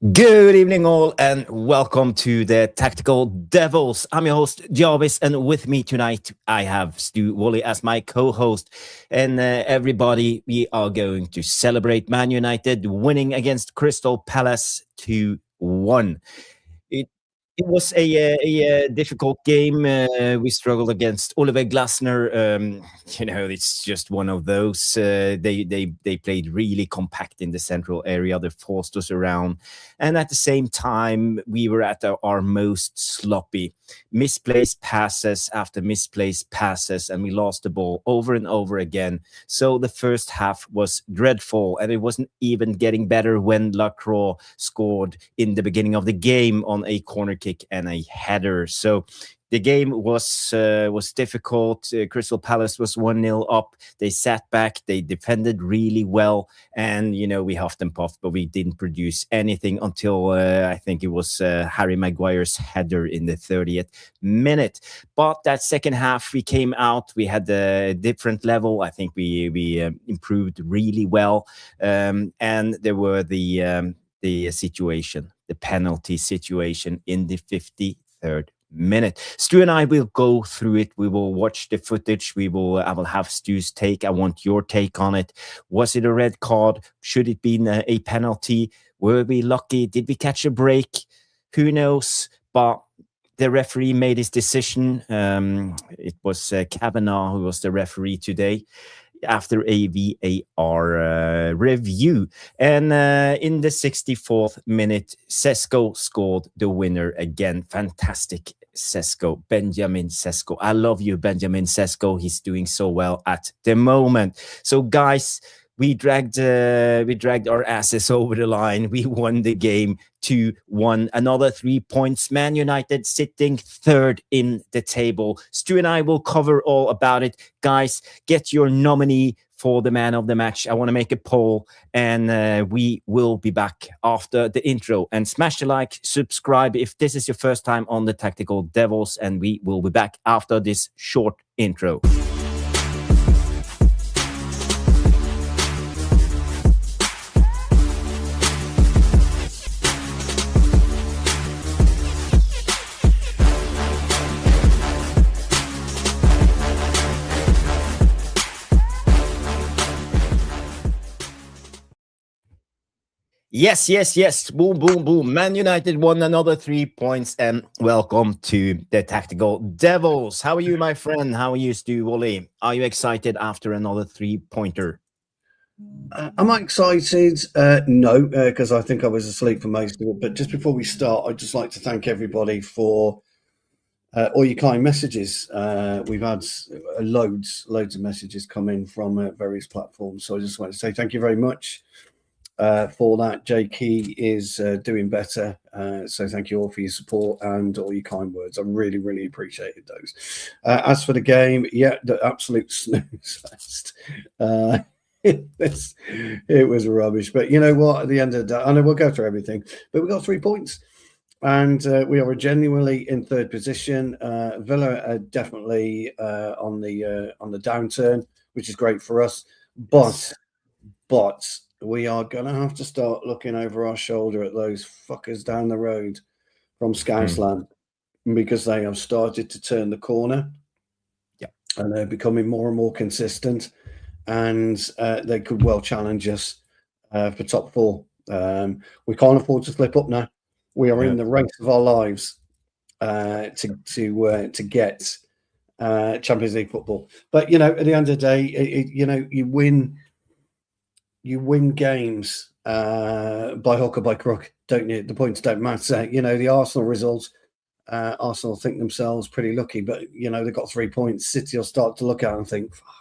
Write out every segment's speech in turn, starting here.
Good evening, all, and welcome to the Tactical Devils. I'm your host, Jarvis, and with me tonight, I have Stu Woolley as my co-host. And everybody, we are going to celebrate Man United winning against Crystal Palace 2-1. It it was a difficult game. We struggled against Oliver Glasner. It's just one of those. They played really compact in the central area. They forced us around, and at the same time, we were at our most sloppy. Misplaced passes after misplaced passes, and we lost the ball over and over again. So the first half was dreadful, and it wasn't even getting better when Lacroix scored in the beginning of the game on a corner kick and a header. So the game was difficult. Crystal Palace was 1-0 up. They sat back. They defended really well. And, we huffed and puffed, but we didn't produce anything until I think it was Harry Maguire's header in the 30th minute. But that second half, we came out. We had a different level. I think we improved really well. And there were the situation, the penalty situation in the 53rd minute. Stu and I will go through it. We will watch the footage. I will have Stu's take. I want your take on it. Was it a red card? Should it be a penalty? Were we lucky? Did we catch a break? Who knows? But the referee made his decision. It was Kavanagh who was the referee today, after a VAR review. And in the 64th minute, Cesko scored the winner again. Fantastic Cesko, Benjamin Cesko. I love you, Benjamin Cesko. He's doing so well at the moment. So, guys, we dragged our asses over the line. We won the game 2-1. Another 3 points. Man United sitting third in the table. Stu and I will cover all about it. Guys, get your nominee for the man of the match. I want to make a poll, and we will be back after the intro. And smash the like, subscribe if this is your first time on the Tactical Devils, and we will be back after this short intro. Yes. Boom, boom, boom. Man United won another 3 points, and welcome to the Tactical Devils. How are you, my friend? How are you, Stu Woolley? Are you excited after another 3-pointer? Am I excited? No, because I think I was asleep for most of it. But just before we start, I'd just like to thank everybody for all your kind messages. We've had loads of messages come in from various platforms. So I just want to say thank you very much for that. Jay Key is doing better. So thank you all for your support and all your kind words. I really appreciated those. As for the game, the absolute snooze fest. It was rubbish, but you know what? At the end of the day, I know we'll go through everything, but we got 3 points, and we are genuinely in third position. Villa are definitely on the downturn, which is great for us. But we are gonna have to start looking over our shoulder at those fuckers down the road from Scousland, because they have started to turn the corner. Yeah, and they're becoming more and more consistent. And they could well challenge us for top 4. We can't afford to slip up now. We are in the race of our lives to get Champions League football. But at the end of the day, you win games by hook or by crook, don't you? The points don't matter. The Arsenal results. Arsenal think themselves pretty lucky, but they've got 3 points. City will start to look at it and think, fuck.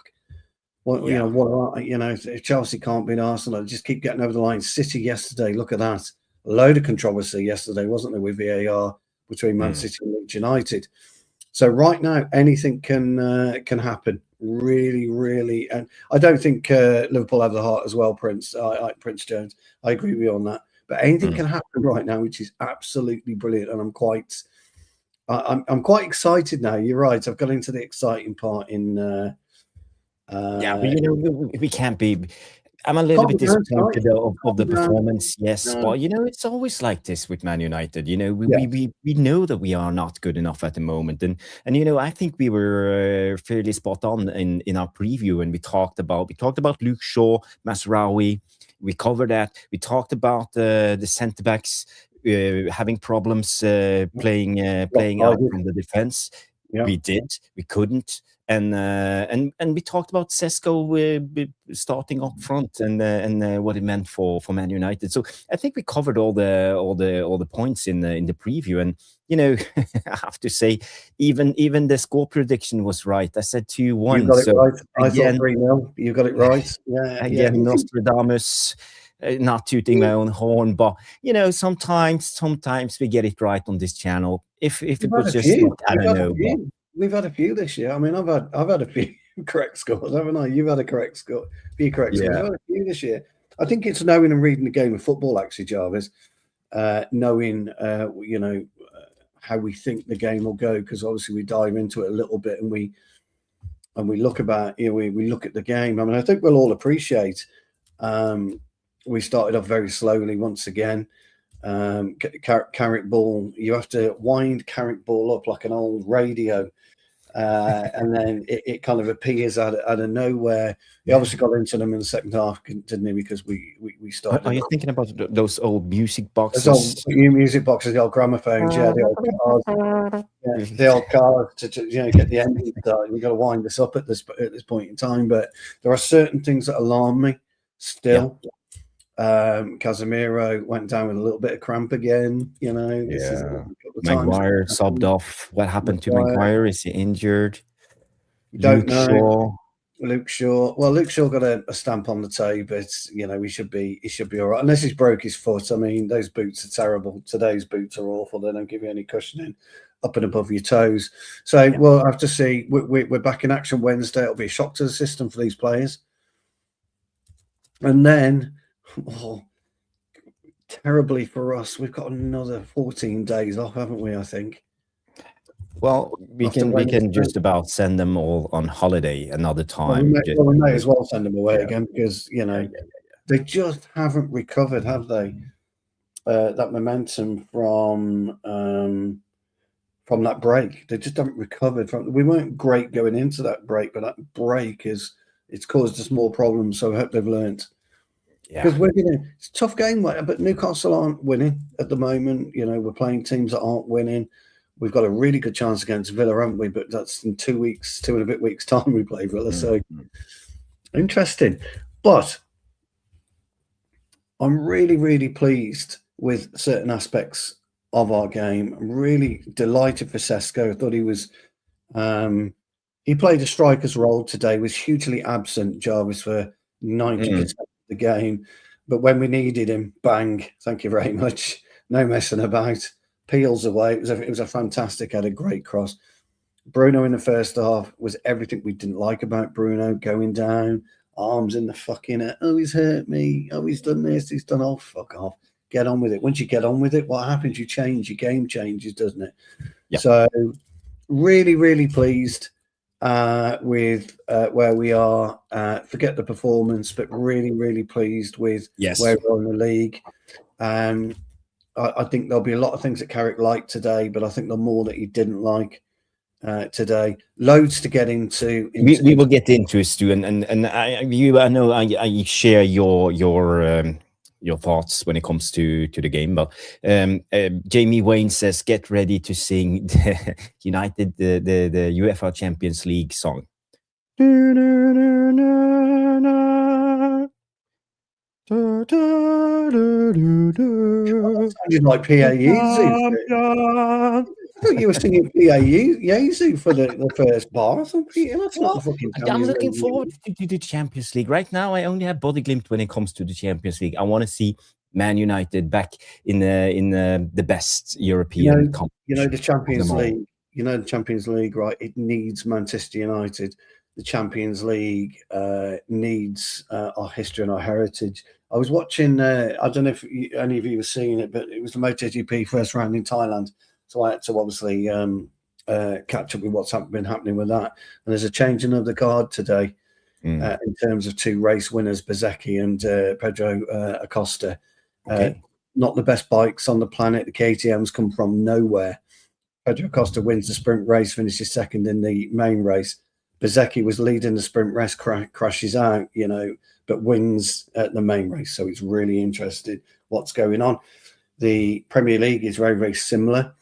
If Chelsea can't beat Arsenal, just keep getting over the line. City yesterday, look at that. A load of controversy yesterday, wasn't there, with VAR between Man City and Leeds United. So right now, anything can happen. Really. And I don't think Liverpool have the heart as well, Prince Jones. I agree with you on that. But anything can happen right now, which is absolutely brilliant. And I'm quite excited now. You're right. I've got into the exciting part in... but we can't be. I'm a little bit Calm down, disappointed of the calm down. performance, yes, No. but it's always like this with Man United. Yes. We know that we are not good enough at the moment, and I think we were fairly spot on in our preview, and we talked about Luke Shaw, Mazraoui. We covered that. We talked about the centre backs having problems playing out from the defense. Yeah. We did. We couldn't. And we talked about Sesko starting up front and what it meant for Man United. So I think we covered all the points in the preview. And I have to say, even the score prediction was right. I said 2-1. You got it right. I again, thought 3-0. You got it right. Yeah. again, Nostradamus. Not tooting my own horn, but sometimes we get it right on this channel. If it was just luck, I don't know. We've had a few this year. I mean, I've had a few correct scores, haven't I? You've had a correct score, few correct scores. I've had a few this year. I think it's knowing and reading the game of football, actually, Jarvis. Knowing, how we think the game will go, because obviously we dive into it a little bit and we look about, we look at the game. I mean, I think we'll all appreciate. We started off very slowly once again. Carrick ball, you have to wind Carrick ball up like an old radio, and then it kind of appears out of nowhere. He obviously got into them in the second half, didn't he? Because we started. Are you thinking about those old music boxes? Those old new music boxes, the old gramophones, the old cars, the old cars to get the engine started. We've got to wind this up at this point in time. But there are certain things that alarm me still. Yeah. Casemiro went down with a little bit of cramp again. Maguire subbed off. What happened to Maguire? Is he injured? You don't know. Luke Shaw. Well, Luke Shaw got a stamp on the toe, but he should be all right. Unless he's broke his foot. I mean, those boots are terrible. Today's boots are awful. They don't give you any cushioning up and above your toes. So we'll have to see. We're back in action Wednesday. It'll be a shock to the system for these players. And then, terribly for us, we've got another 14 days off, haven't we? I think. Well, we can just about send them all on holiday another time. We may as well send them away again, because they just haven't recovered, have they? That momentum from that break, they just haven't recovered from. We weren't great going into that break, but that break it's caused us more problems. So I hope they've learned. Because it's a tough game, but Newcastle aren't winning at the moment. We're playing teams that aren't winning. We've got a really good chance against Villa, haven't we? But that's in 2 and a bit weeks' time we play Villa. So interesting. But I'm really, really pleased with certain aspects of our game. I'm really delighted for Cesko. I thought he was he played a striker's role today, was hugely absent, Jarvis, for 90% of the game. But when we needed him, bang, thank you very much. No messing about. Peels away. It was a fantastic, had a great cross. Bruno in the first half was everything we didn't like about Bruno, going down, arms in the fucking air. Oh, he's hurt me. Oh, he's done this. He's done fuck off. Get on with it. Once you get on with it, what happens? You change. Your game changes, doesn't it? Yep. So really, really pleased with where we are. Forget the performance, but really, really pleased with where we're in the league. I think there'll be a lot of things that Carrick liked today, but I think there's more that he didn't like today. Loads to get into. We will get into it, Stu, and I know I share your thoughts when it comes to the game. But Jamie Wayne says, "Get ready to sing the United the UEFA Champions League song." Sounded like P.A. Yeezy. I thought you were singing P.A. Yeezy for the first bar. I'm looking forward to the Champions League. Right now, I only have body glimpse when it comes to the Champions League. I want to see Man United back in the best European competition. The Champions League. The Champions League, right? It needs Manchester United. The Champions League needs our history and our heritage. I was watching, I don't know if any of you were seeing it, but it was the MotoGP first round in Thailand. So I had to obviously catch up with what's been happening with that. And there's a changing of the guard today. in terms of 2 race winners, Bezzecchi and Pedro Acosta. Okay. Not the best bikes on the planet. The KTMs come from nowhere. Pedro Acosta wins the sprint race, finishes second in the main race. Bezzecchi was leading the sprint race, crashes out, but wins at the main race. So it's really interesting what's going on. The Premier League is very, very similar.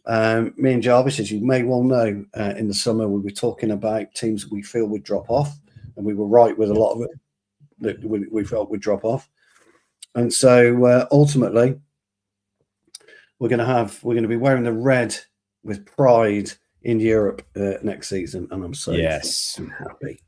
Me and Jarvis, as you may well know, in the summer, we were talking about teams that we feel would drop off, and we were right with a lot of it that we felt would drop off. And so ultimately, we're going to be wearing the red with pride in Europe next season, and I'm so happy.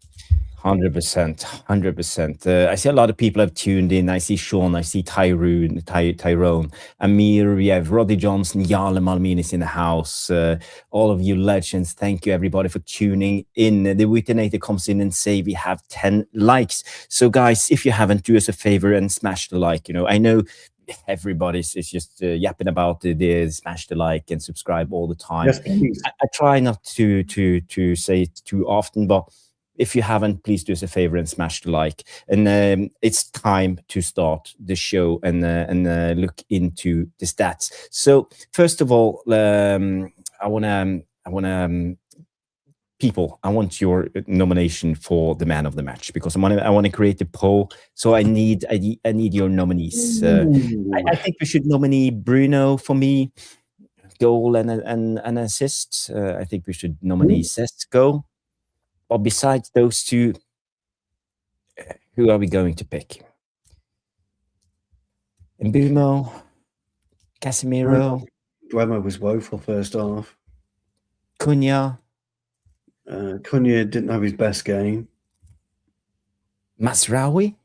100%. I see a lot of people have tuned in. I see Sean, I see Tyrone, Amir, we have Roddy Johnson, Jarle Malmin is in the house. All of you legends, thank you everybody for tuning in. The Witinator comes in and say we have 10 likes. So guys, if you haven't, do us a favor and smash the like. I know everybody's is just yapping about the smash the like and subscribe all the time. Yes, please. I try not to say it too often, but if you haven't, please do us a favor and smash the like. And it's time to start the show and look into the stats. So first of all, I want your nomination for the man of the match, because I want to create a poll. So I need your nominees. I think we should nominate Bruno for me, goal and assist. I think we should nominate Cesko. But besides those two, who are we going to pick? Mbumo, Casemiro. Bremer was woeful first half. Cunha. Cunha didn't have his best game. Mazraoui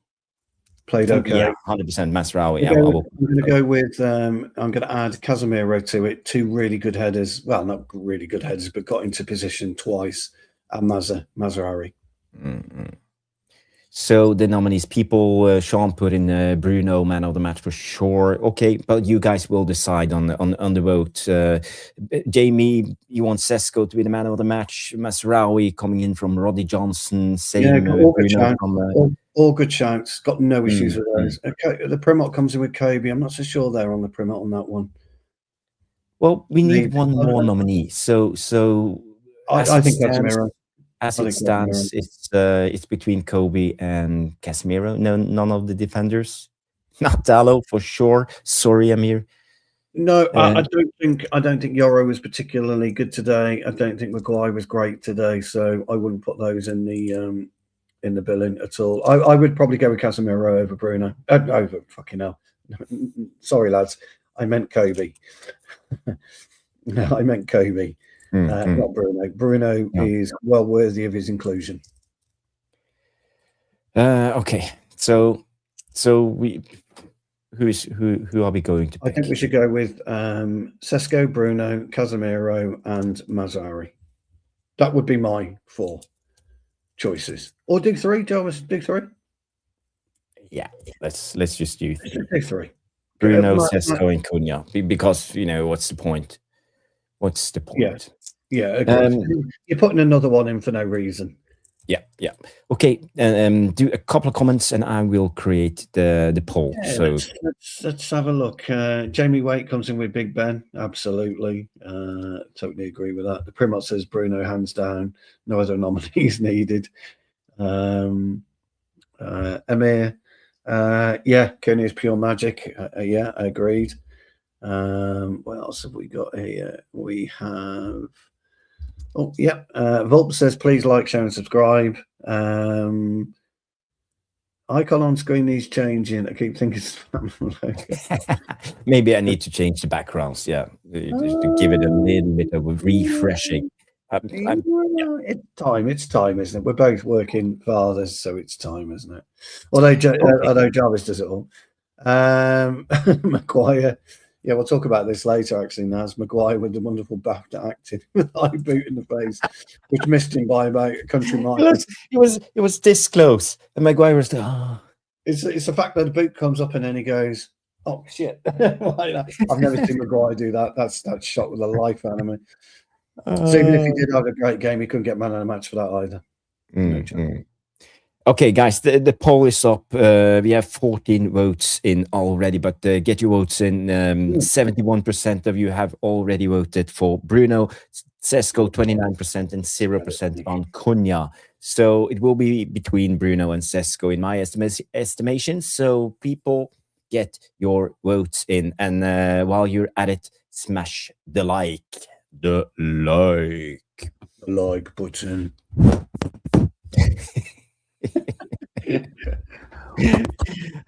played okay. Yeah, 100% Mazraoui. I'm going to go with. I'm going to add Casemiro to it. 2 really good headers. Well, not really good headers, but got into position twice. And Mazraoui. So the nominees, people, Sean put in Bruno, man of the match for sure. Okay, but you guys will decide on the vote. Jamie, you want Sesko to be the man of the match. Mazraoui coming in from Roddy Johnson. Same, all good shouts. Got no issues with those. Okay, the Primot comes in with Kobe. I'm not so sure they're on the Primot on that one. Well, we need one more nominee. So I think Casemiro. As it stands, it's between Kobe and Casemiro. No, none of the defenders. Not Dallo for sure. Sorry, Amir. No, I don't think Yoro was particularly good today. I don't think Maguire was great today. So I wouldn't put those in the billing at all. I would probably go with Casemiro over Bruno. Over fucking hell. Sorry, lads. I meant Kobe. No, I meant Kobe. Not Bruno. Bruno is well worthy of his inclusion. Okay, so we who are we going to pick? I think we should go with Cesko, Bruno, Casemiro, and Mazraoui. That would be my 4 choices. Or do 3, Jarvis. Do 3. Yeah, let's just do 3. Bruno, Cesko, and Cunha, because what's the point? What's the point? Yeah. You're putting another one in for no reason. Yeah. Okay. Do a couple of comments, and I will create the poll. Yeah, so let's have a look. Jamie Waite comes in with Big Ben. Absolutely, totally agree with that. The Primot says Bruno hands down. No other nominees needed. Amir, Kenny is pure magic. Yeah, I agreed. What else have we got here? We have Volp says please like, share and subscribe. Icon on screen needs changing. I keep thinking maybe I need to change the backgrounds, to give it a little bit of a refreshing. It's time, isn't it? We're both working fathers, so it's time, isn't it? Although Jarvis does it all. Maguire. Yeah, we'll talk about this later, actually, Naz. Maguire with the wonderful BAFTA acting with high boot in the face, which missed him by about a country mile. It was this close, and Maguire was It's the fact that the boot comes up and then he goes, oh, shit. I've never seen Maguire do that. That's shot with a life out of me. So even if he did have a great game, he couldn't get man of the match for that either. Okay, guys, the poll is up. We have 14 votes in already, but get your votes in. 71% of you have already voted for Bruno, Cesko 29%, and 0% on Cunha. So it will be between Bruno and Cesko in my estimation. So people, get your votes in. And while you're at it, smash the like. The like button.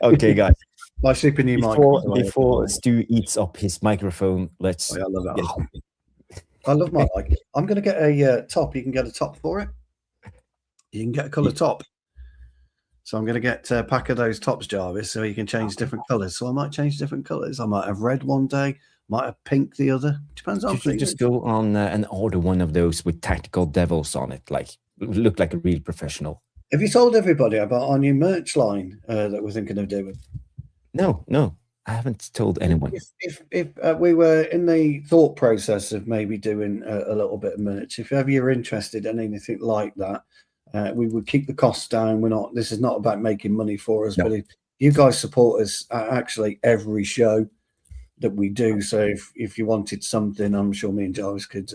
Okay, guys. My super new Before Stu eats up his microphone, let's. I love that. I love my like. I'm going to get a top. You can get a top for it. You can get a colour top. So I'm going to get a pack of those tops, Jarvis, so you can change different colours. So I might change different colours. I might have red one day, might have pink the other. Depends on. You just go on and order one of those with tactical devils on it, like look like a real professional. Have you told everybody about our new merch line that we're thinking of doing? No, I haven't told anyone. If we were in the thought process of maybe doing a little bit of merch, if ever you're interested in anything like that, we would keep the costs down. This is not about making money for us, but if you guys support us actually every show that we do. So if you wanted something, I'm sure me and Jarvis could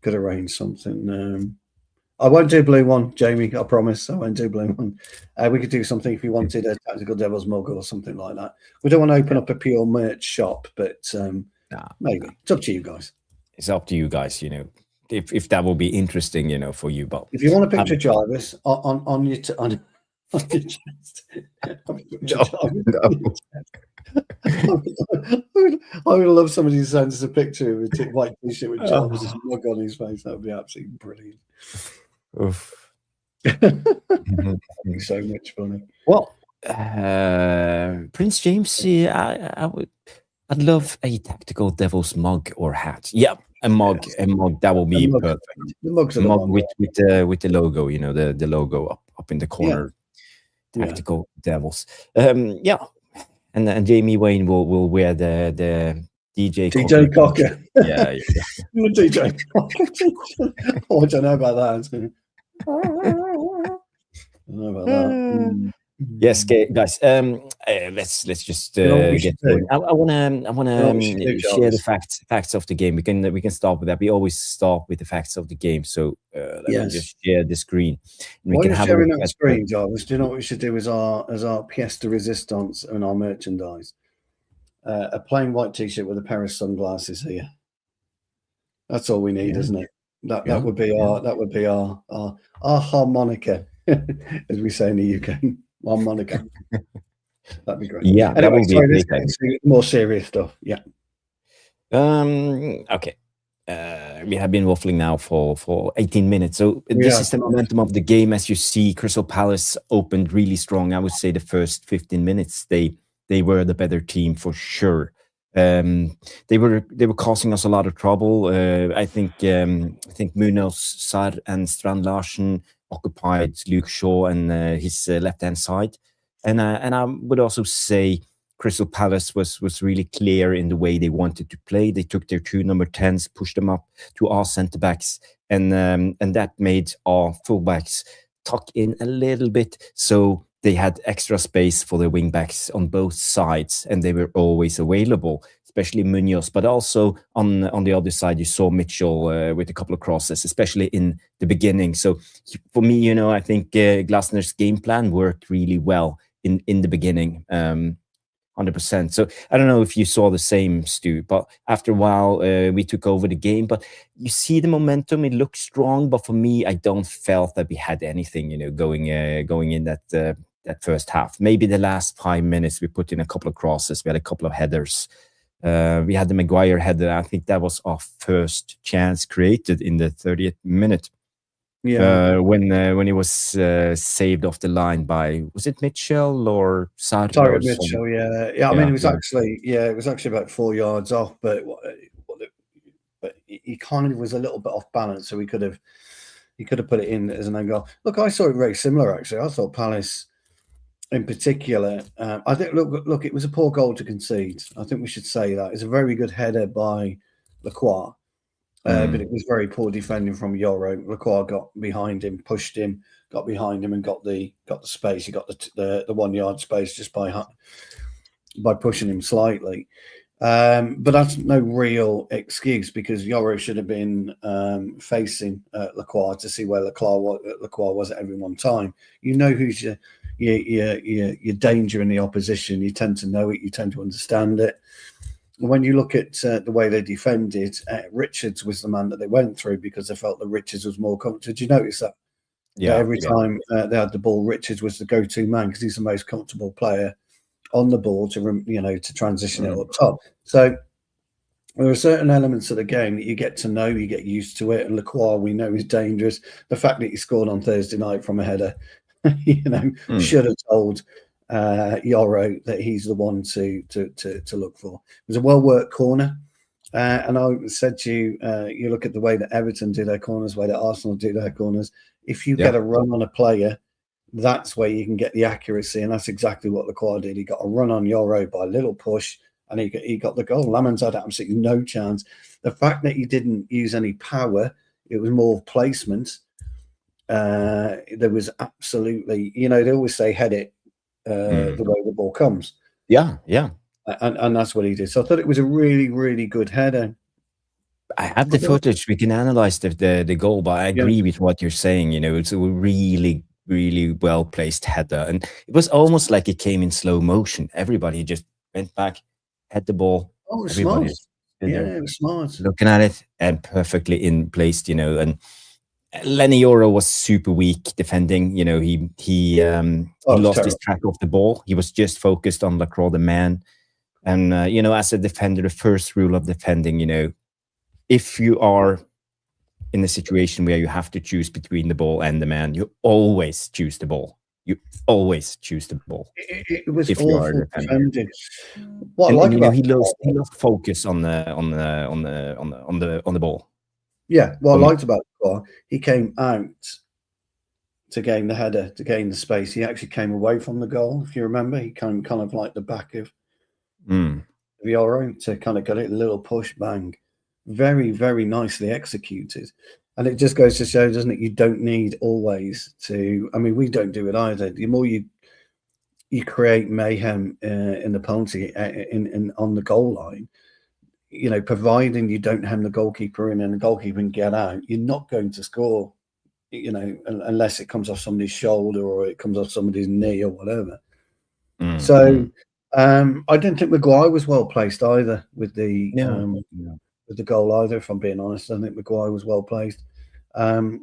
arrange something. I won't do blue one, Jamie. I promise I won't do blue one. We could do something if you wanted a Tactical Devils mug or something like that. We don't want to open up a pure merch shop, but maybe it's up to you guys. It's up to you guys, if that will be interesting, for you. But if you want a picture, Jarvis, on your chest. I would love somebody to send us a picture of a white t-shirt with Jarvis's mug on his face. That would be absolutely brilliant. Oof. So much funny. Well, Prince James, I'd love a Tactical Devils mug or hat. Yeah, a mug. That will be perfect. The mug's a mug with the logo. The logo up in the corner. Yeah. Tactical Devils. Yeah, and Jamie Wayne will wear the DJ Cocker. Yeah. DJ Cocker. Oh, I don't know about that. I don't know about that. Yes, guys. Let's just get going. I wanna share the facts of the game. We can start with that. We always start with the facts of the game. So let me just share the screen. And while you're sharing that screen, Jarvis, do you know what we should do as our pièce de résistance and our merchandise? A plain white t-shirt with a pair of sunglasses here. That's all we need, isn't it? That would be our harmonica, as we say in the UK. Harmonica. That'd be great. Yeah, anyway, that would be more serious stuff. Yeah. Okay. We have been waffling now for 18 minutes. So this is the momentum of the game. As you see, Crystal Palace opened really strong. I would say the first 15 minutes they were the better team for sure. They were causing us a lot of trouble. I think Munoz, Sar, and Strand Larsen occupied Luke Shaw and his left-hand side, and I would also say Crystal Palace was really clear in the way they wanted to play. They took their two number 10s, pushed them up to our centre backs, and that made our fullbacks tuck in a little bit. So they had extra space for the wing backs on both sides, and they were always available, especially Munoz. But also on the other side, you saw Mitchell with a couple of crosses, especially in the beginning. So for me, I think Glasner's game plan worked really well in the beginning, 100%. So I don't know if you saw the same, Stu, but after a while, we took over the game. But you see the momentum; it looked strong. But for me, I don't felt that we had anything, going in that first half. Maybe the last 5 minutes, we put in a couple of crosses. We had a couple of headers. We had the Maguire header. I think that was our first chance created in the 30th minute. Yeah. When he was saved off the line by, was it Mitchell or Sarri? Sorry, Mitchell. Yeah. I mean, it was actually about 4 yards off, but he kind of was a little bit off balance, so he could have put it in as an own goal. Look, I saw it very similar actually. I thought Palace, in particular, I think look, it was a poor goal to concede. I think we should say that it's a very good header by Lacroix. But it was very poor defending from Yoro. Lacroix got behind him, pushed him, got behind him and got the space. He got the 1 yard space just by pushing him slightly. But that's no real excuse, because Yoro should have been facing Lacroix to see where Lacroix was at every one time. You know who's your danger in the opposition. You tend to know it. You tend to understand it. When you look at the way they defended, Richards was the man that they went through because they felt that Richards was more comfortable. Did you notice that? Yeah. Every time they had the ball, Richards was the go-to man because he's the most comfortable player on the ball to transition it up top. So there are certain elements of the game that you get to know, you get used to it. And Lacroix, we know, is dangerous. The fact that he scored on Thursday night from a header, should have told Yoro that he's the one to look for. It was a well-worked corner. And I said to you, you look at the way that Everton do their corners, the way that Arsenal do their corners. If you get a run on a player, that's where you can get the accuracy, and that's exactly what Lacroix did. He got a run on Yoro by a little push, and he got the goal. Lamans had absolutely no chance. The fact that he didn't use any power, it was more placement. There was absolutely, they always say head it the way the ball comes. Yeah. And that's what he did. So I thought it was a really, really good header. I have the footage. We can analyze the goal, but I agree with what you're saying. It's a really, really well placed header, and it was almost like it came in slow motion. Everybody just went back, had the ball. Oh, it was smart. It was smart. Looking at it and perfectly in placed. And Lenny Yoro was super weak defending. He lost his track of the ball. He was just focused on Lacroix, the man. And as a defender, the first rule of defending, if you are in a situation where you have to choose between the ball and the man, you always choose the ball. It was awful defending. What I like about he lost focus on the ball. Yeah, what I liked about it, he came out to gain the header, to gain the space. He actually came away from the goal. If you remember, he came kind of like the back of Yoro to kind of get it, a little push, bang. Very, very nicely executed. And it just goes to show, doesn't it? You don't need always to. I mean, we don't do it either. The more you create mayhem in the penalty on the goal line, providing you don't hem the goalkeeper in and the goalkeeper can get out, you're not going to score. Unless it comes off somebody's shoulder or it comes off somebody's knee or whatever. So I didn't think Maguire was well placed either with the. With the goal either, if I'm being honest. I think Maguire was well placed. There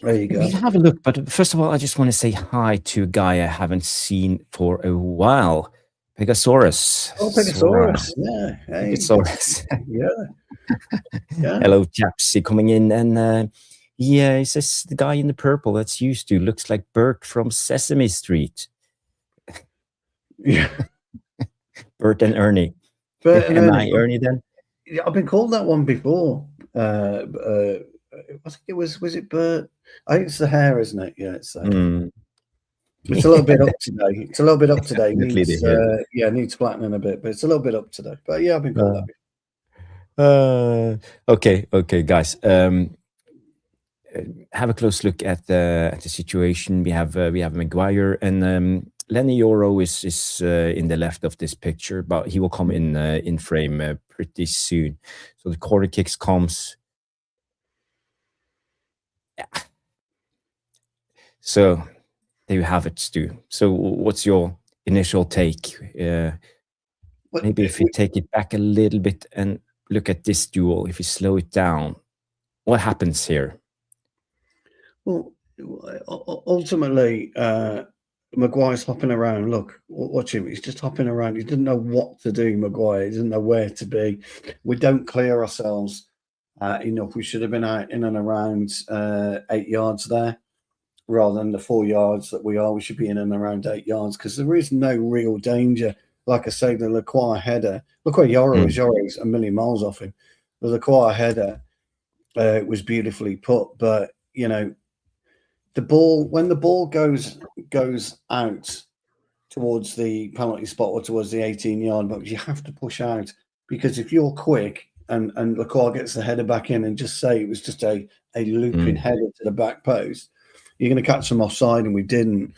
you go. We'll have a look, but first of all, I just want to say hi to a guy I haven't seen for a while, Pegasaurus. Oh, Pegasaurus. Yeah. Hey. Pegasaurus. Yeah. Hello, chaps. Coming in, and he says the guy in the purple that's used to looks like Bert from Sesame Street. Yeah. Bert and Ernie. Am I Ernie then? I've been called that one before. I think it was it Bert? I think it's the hair, isn't it? Yeah, it's It's a little bit up today. Needs flattening a bit, but it's a little bit up today. But yeah, I've been called that before. Okay, guys. Have a close look at the situation. We have Maguire and Lenny Yoro is in the left of this picture, but he will come in frame pretty soon. So the corner kicks comes. Yeah. So there you have it, Stu. So what's your initial take? Maybe if we take it back a little bit and look at this duel, if we slow it down, what happens here? Well, ultimately, Maguire's hopping around. Look, watch him. He's just hopping around. He didn't know what to do, Maguire. He didn't know where to be. We don't clear ourselves enough. We should have been out in and around 8 yards there rather than the 4 yards that we are. We should be in and around 8 yards because there is no real danger. Like I say, the Lacroix header. Look where Yoro is. Yoro's a million miles off him. The Lacroix header was beautifully put, but, the ball, when the ball goes out towards the penalty spot or towards the 18-yard box, you have to push out because if you're quick and Lacroix gets the header back in and just say it was just a looping header to the back post, you're going to catch them offside, and we didn't.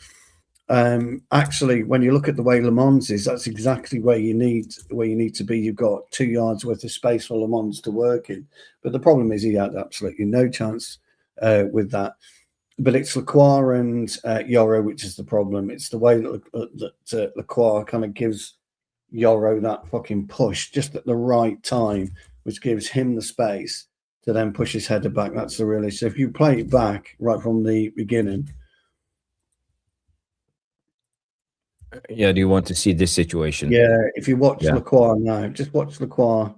Actually, when you look at the way Le Mans is, that's exactly where you need to be. You've got 2 yards worth of space for Le Mans to work in, but the problem is he had absolutely no chance with that. But it's Lacroix and Yoro, which is the problem. It's the way that Lacroix kind of gives Yoro that fucking push just at the right time, which gives him the space to then push his header back. That's the real issue. So if you play it back right from the beginning. Yeah, do you want to see this situation? Yeah, if you watch Lacroix now, just watch Lacroix.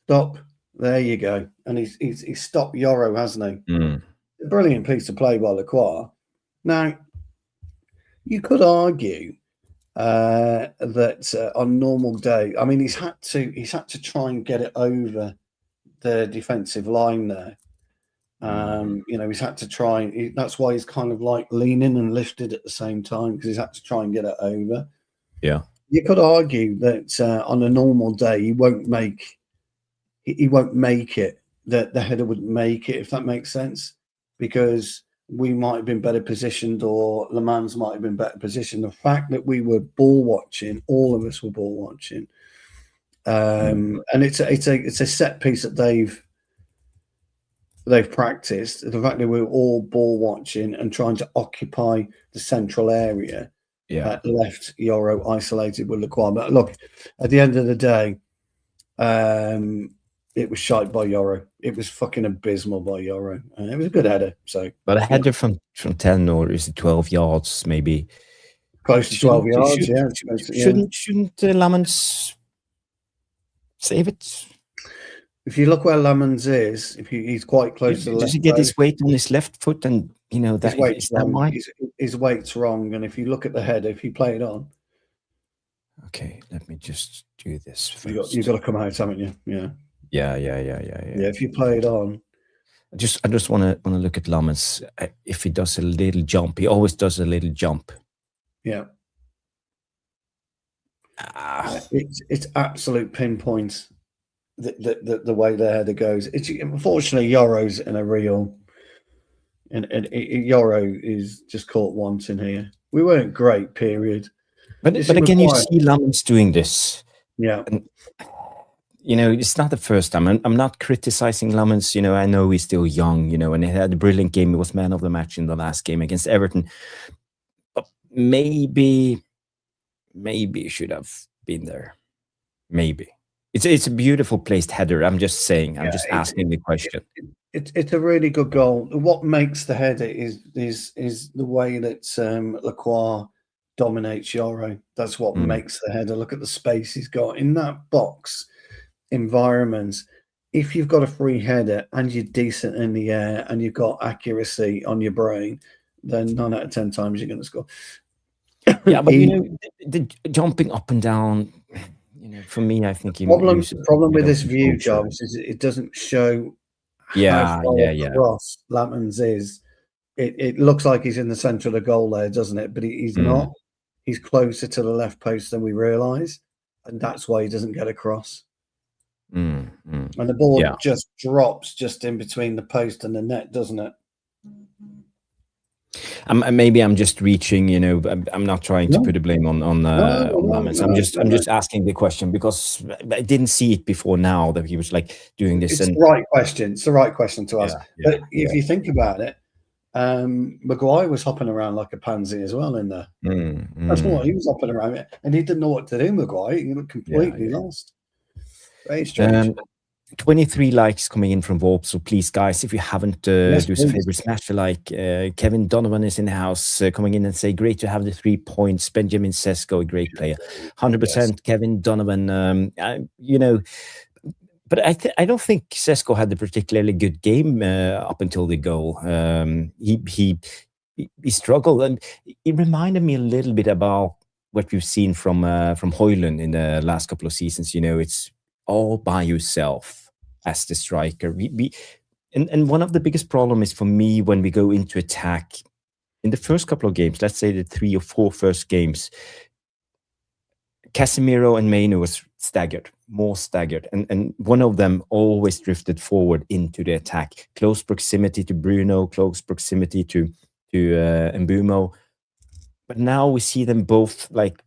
Stop. There you go. And he's stopped Yoro, hasn't he? A brilliant piece of play by Lacroix. Now, you could argue that on normal day, I mean, he's had to try and get it over the defensive line there. He's had to try. That's why he's kind of like leaning and lifted at the same time, because he's had to try and get it over. Yeah, you could argue that on a normal day he won't make it. That the header wouldn't make it, if that makes sense, because we might have been better positioned, or Le Mans might have been better positioned. The fact that we were ball watching, all of us were ball watching, and it's a set piece that they've practiced. The fact that we're all ball watching and trying to occupy the central area, left Yoro isolated with Lacroix. But look, at the end of the day, it was shite by Yoro. It was fucking abysmal by Yoro. It was a good header. But a header from 10, or is it 12 yards, maybe? Close to 12 yards, Shouldn't Lamans save it? If you look where Lamans is, he's quite close to the left. Does he get his weight on his left foot? And, that is that why? His weight's wrong. And if you look at the header, if you play it on. Okay, let me just do this first. You've got to come out, haven't you? Yeah. Yeah. If you play it on. I just want to look at Lamans. If he does a little jump, he always does a little jump. Yeah. It's absolute pinpoint. The way the header goes. It's unfortunately Yoro's in a real, and Yoro is just caught once in here. We weren't great, period. But again, you see Lamans doing this. Yeah. And, it's not the first time. I'm not criticizing Lamans. I know he's still young, and he had a brilliant game. He was man of the match in the last game against Everton. But maybe he should have been there. Maybe. It's a beautiful placed header. I'm just saying. I'm just asking the question. It's a really good goal. What makes the header is the way that Lacroix dominates Yoro. That's what makes the header. Look at the space he's got in that box environment. If you've got a free header and you're decent in the air and you've got accuracy on your brain, then 9 out of 10 times you're going to score. Yeah, but the jumping up and down. For me, I think problem with this view, Jarvis, is it doesn't show how far across Lamans is. It looks like he's in the centre of the goal there, doesn't it? But he's not. He's closer to the left post than we realise, and that's why he doesn't get across. And the ball just drops just in between the post and the net, doesn't it? Maybe I'm just reaching, I'm not trying to put the blame on Lamans. I'm just asking the question because I didn't see it before now that he was like doing this. It's the right question. It's the right question to ask. But if you think about it, Maguire was hopping around like a pansy as well in there. That's what he was hopping around, and he didn't know what to do. Maguire, he looked completely lost. Very strange. 23 likes coming in from Volp, so please, guys, if you haven't, do us a favor, smash the like. Kevin Donovan is in the house, coming in and say, great to have the 3 points. Benjamin Cesko, a great player. 100% Kevin Donovan. But I don't think Cesko had a particularly good game up until the goal. He struggled, and it reminded me a little bit about what we've seen from Højlund in the last couple of seasons. It's all by yourself as the striker. And one of the biggest problems is for me when we go into attack in the first couple of games, let's say the 3 or 4 first games, Casemiro and Maino was more staggered, and one of them always drifted forward into the attack. Close proximity to Bruno, close proximity to Mbumo. But now we see them both like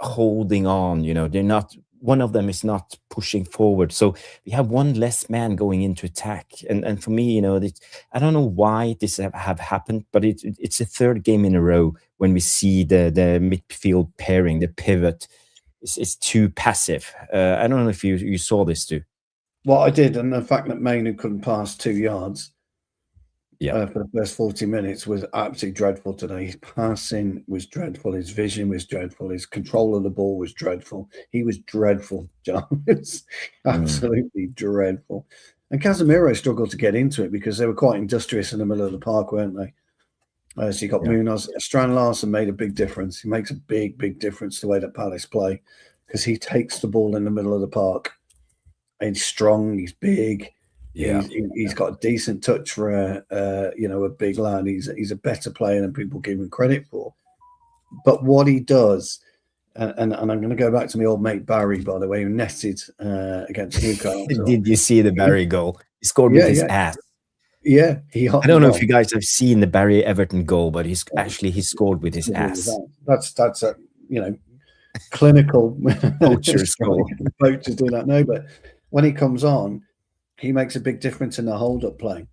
holding on. They're not. One of them is not pushing forward, so we have one less man going into attack. And for me, I don't know why this have happened, but it's the third game in a row when we see the midfield pairing, the pivot, is too passive. I don't know if you saw this too. Well, I did, and the fact that Mainu couldn't pass 2 yards for the first 40 minutes was absolutely dreadful today. His passing was dreadful. His vision was dreadful. His control of the ball was dreadful. He was dreadful, John. It's absolutely dreadful. And Casemiro struggled to get into it because they were quite industrious in the middle of the park, weren't they? So you got Munoz. Strand Larsen made a big difference. He makes a big, big difference to the way that Palace play because he takes the ball in the middle of the park. He's strong. He's big. Yeah, he's got a decent touch for a big lad. He's a better player than people give him credit for. But what he does, and I'm going to go back to my old mate Barry, by the way, who netted against Newcastle. Did you see the Barry goal? He scored with his ass. Yeah, I don't know if you guys have seen the Barry Everton goal, but he scored with his ass. That's a clinical poacher's goal. Poachers do that, no, but when he comes on, he makes a big difference in the hold-up play.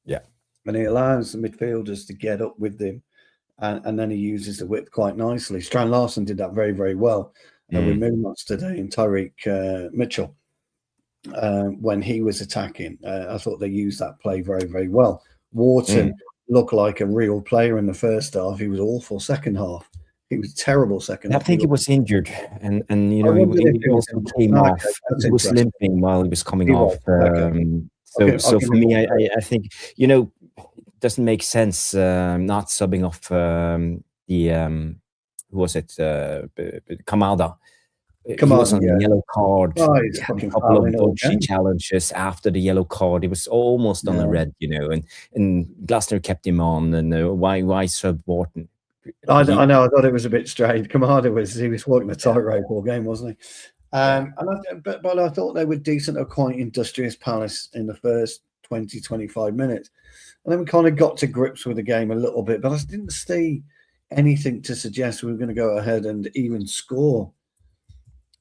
Yeah. And he allows the midfielders to get up with him, and then he uses the width quite nicely. Strand Larsen did that very, very well with Munoz today and Tyreek Mitchell when he was attacking. I thought they used that play very, very well. Wharton looked like a real player in the first half. He was awful second half. He was terrible second half. I think he was injured, and he also came off. He was limping while he was coming off. So for me, I think it doesn't make sense not subbing off who was it? Kamada. He was on the yellow card. He had a couple of dodgy challenges after the yellow card. He was almost on the red, and Glasner kept him on. And why sub Wharton? I know. I thought it was a bit strange. Kamada was walking the tightrope all game, wasn't he? But I thought they were decent or quite industrious Palace in the first 20, 25 minutes. And then we kind of got to grips with the game a little bit, but I didn't see anything to suggest we were going to go ahead and even score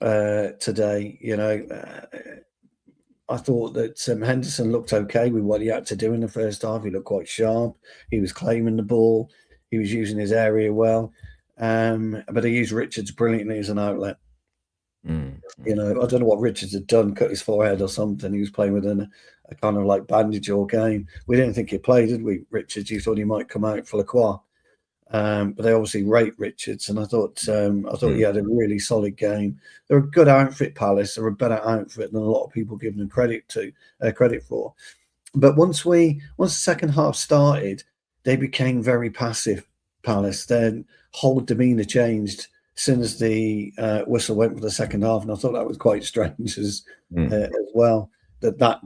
today. I thought that Henderson looked okay with what he had to do in the first half. He looked quite sharp. He was claiming the ball. He was using his area well, but he used Richards brilliantly as an outlet. I don't know what Richards had done, cut his forehead or something. He was playing with a kind of like bandage all game. We didn't think he played, did we, Richards? You thought he might come out for Lacroix. But they obviously rate Richards, and I thought he had a really solid game. They're a good outfit, Palace. They're a better outfit than a lot of people give them credit for. But once the second half started, they became very passive, Palace. Their whole demeanour changed as soon as the whistle went for the second half, and I thought that was quite strange as well. That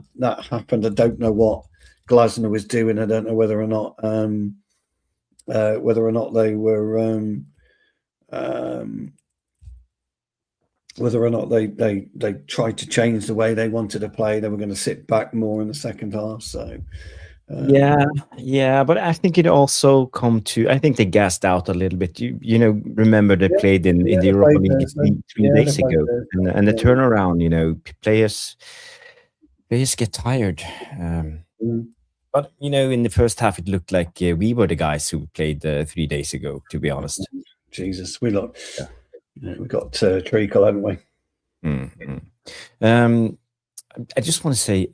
happened. I don't know what Glasner was doing. I don't know whether or not they were whether or not they tried to change the way they wanted to play. They were going to sit back more in the second half. So. But I think it also I think they gassed out a little bit. Remember they played in the Europa League 3 days ago, and the turnaround. Players get tired. But in the first half, it looked like we were the guys who played 3 days ago. To be honest, Jesus, we got treacle, haven't we? I just want to say.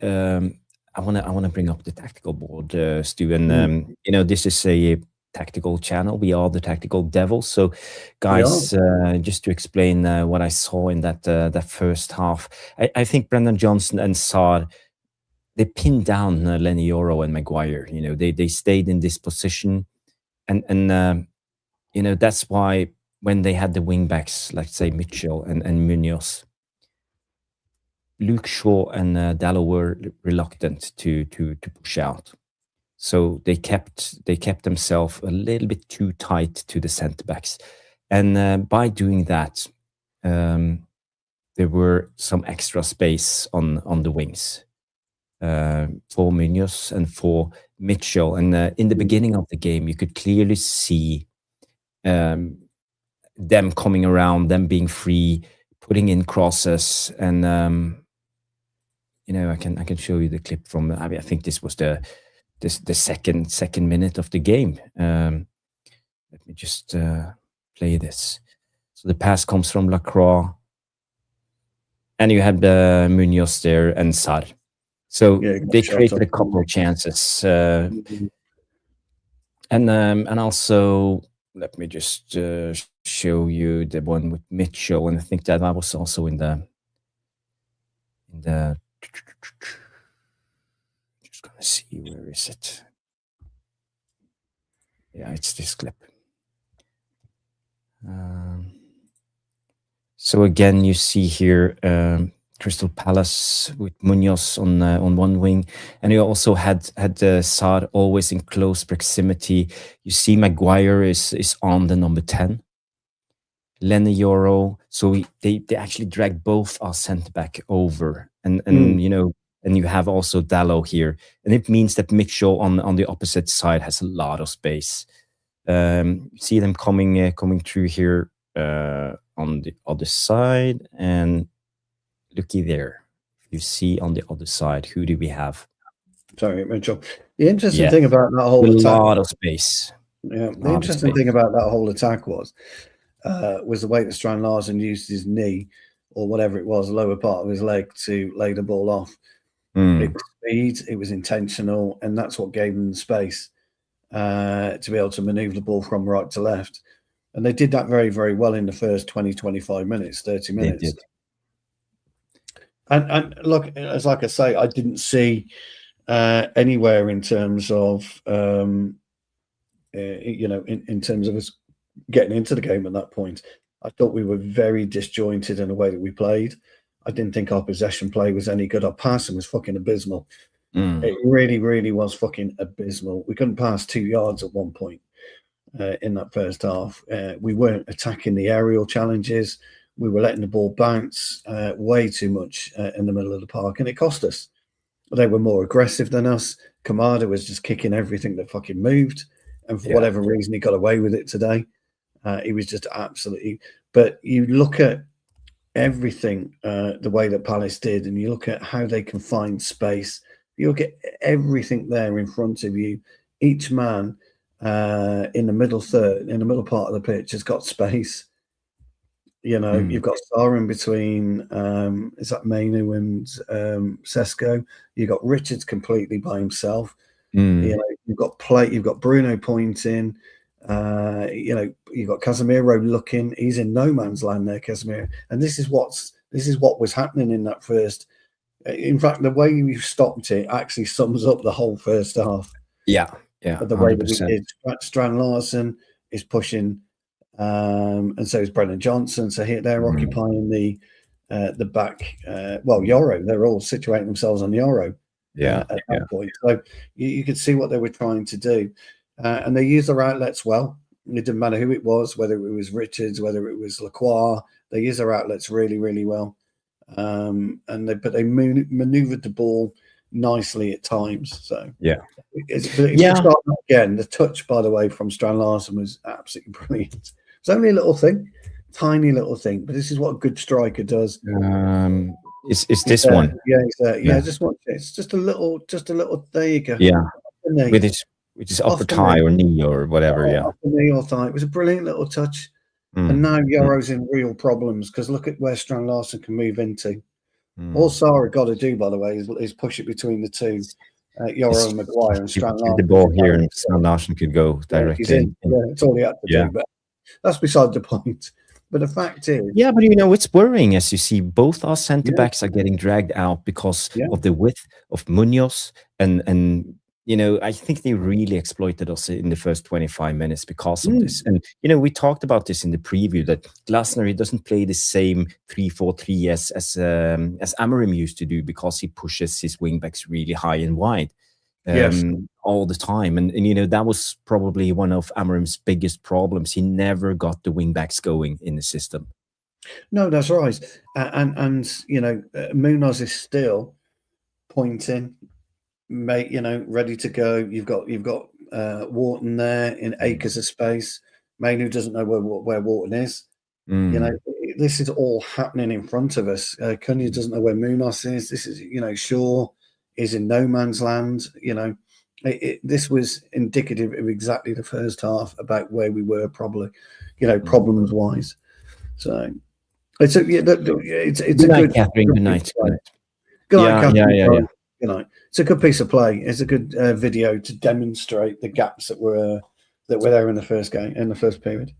I want to bring up the tactical board, Stu, and this is a tactical channel. We are the Tactical Devils. So, guys, just to explain what I saw in that first half, I think Brendan Johnson and Saad, they pinned down Lenny Yoro and Maguire. They stayed in this position, and that's why when they had the wing backs, like say Mitchell and Munoz, Luke Shaw and Dallow were reluctant to push out, so they kept themselves a little bit too tight to the centre backs, and by doing that, there were some extra space on the wings. for Munoz and for Mitchell. And in the beginning of the game, you could clearly see them coming around, them being free, putting in crosses, and I can show you the clip from. I think this was the second minute of the game. Let me just play this. So the pass comes from Lacroix, and you had Munoz there and Sarr. So they created a couple of chances, and also let me just show you the one with Mitchell, and I think that was also in the. Just gonna see, where is it? Yeah, it's this clip. So again, you see here Crystal Palace with Munoz on one wing, and you also had Sarr always in close proximity. You see Maguire is on the number 10. Lenny Yoro. So they actually dragged both our centre back over, and and you have also Dalot here, and it means that Mitchell on the opposite side has a lot of space. You see them coming through here on the other side, and looky there. You see on the other side, who do we have? Sorry, Mitchell. The interesting thing about that whole attack, a lot of space. Yeah, the interesting thing about that whole attack was the way that Strand Larsen used his knee, or whatever it was, the lower part of his leg, to lay the ball off. It was speed, it was intentional, and that's what gave them the space to be able to manoeuvre the ball from right to left. And they did that very, very well in the first 20, 25 minutes, 30 minutes. They did. And look, as like I say, I didn't see anywhere in terms of, in terms of us getting into the game at that point. I thought we were very disjointed in the way that we played. I didn't think our possession play was any good. Our passing was fucking abysmal. It really, really was fucking abysmal. We couldn't pass 2 yards at one point in that first half. We weren't attacking the aerial challenges. We were letting the ball bounce way too much in the middle of the park, and it cost us. They were more aggressive than us. Kamada was just kicking everything that fucking moved, and for whatever reason, he got away with it today. He was just absolutely. But you look at everything the way that Palace did, and you look at how they can find space. You look at everything there in front of you. Each man in the middle third, in the middle part of the pitch, has got space. You've got Sarr in between. Is that Mainu and Sesko? You've got Richards completely by himself. You've got You've got Bruno pointing. You've got Casemiro looking. He's in no man's land there, Casemiro. And this is what was happening in that first. In fact, the way you stopped it actually sums up the whole first half. Yeah. The way that we did. Strand Larsen is pushing. And so is Brennan Johnson. So here they're occupying the back. Yoro. They're all situating themselves on Yoro. At that point, so you could see what they were trying to do, and they used their outlets well. It didn't matter who it was, whether it was Richards, whether it was Lacroix. They used their outlets really, really well, and they manoeuvred the ball nicely at times. So again, the touch, by the way, from Strand Larsen was absolutely brilliant. It's only a little thing, tiny little thing, but this is what a good striker does. Is this one? Just watch it. It's just a little. There you go. Yeah, with his upper thigh or knee or whatever. Upper knee or thigh. It was a brilliant little touch. And now Yoro's in real problems because look at where Strand Larsen can move into. All Sarr got to do, by the way, is push it between the two, Yoro and Maguire, and Strand Larsen. The ball here, and Strand Larsen could go directly in. Yeah, it's all he had to do. But that's beside the point. But the fact is... Yeah, but it's worrying as you see both our centre-backs are getting dragged out because of the width of Munoz. And I think they really exploited us in the first 25 minutes because of this. And, we talked about this in the preview, that Glasner doesn't play the same 3-4-3 as Amorim used to do because he pushes his wing-backs really high and wide. All the time, and that was probably one of Amorim's biggest problems. He never got the wing backs going in the system. No, that's right. And Munoz is still pointing. mate, ready to go. You've got Wharton there in acres of space. Mainu doesn't know where Wharton is. This is all happening in front of us. Cunha doesn't know where Munoz is. This is, Shaw is in no man's land. This was indicative of exactly the first half about where we were, probably, problems wise. So it's a good night, Catherine. Good night. Good night, Catherine. Yeah. Good night. It's a good piece of play. It's a good video to demonstrate the gaps that were there in the first game, in the first period.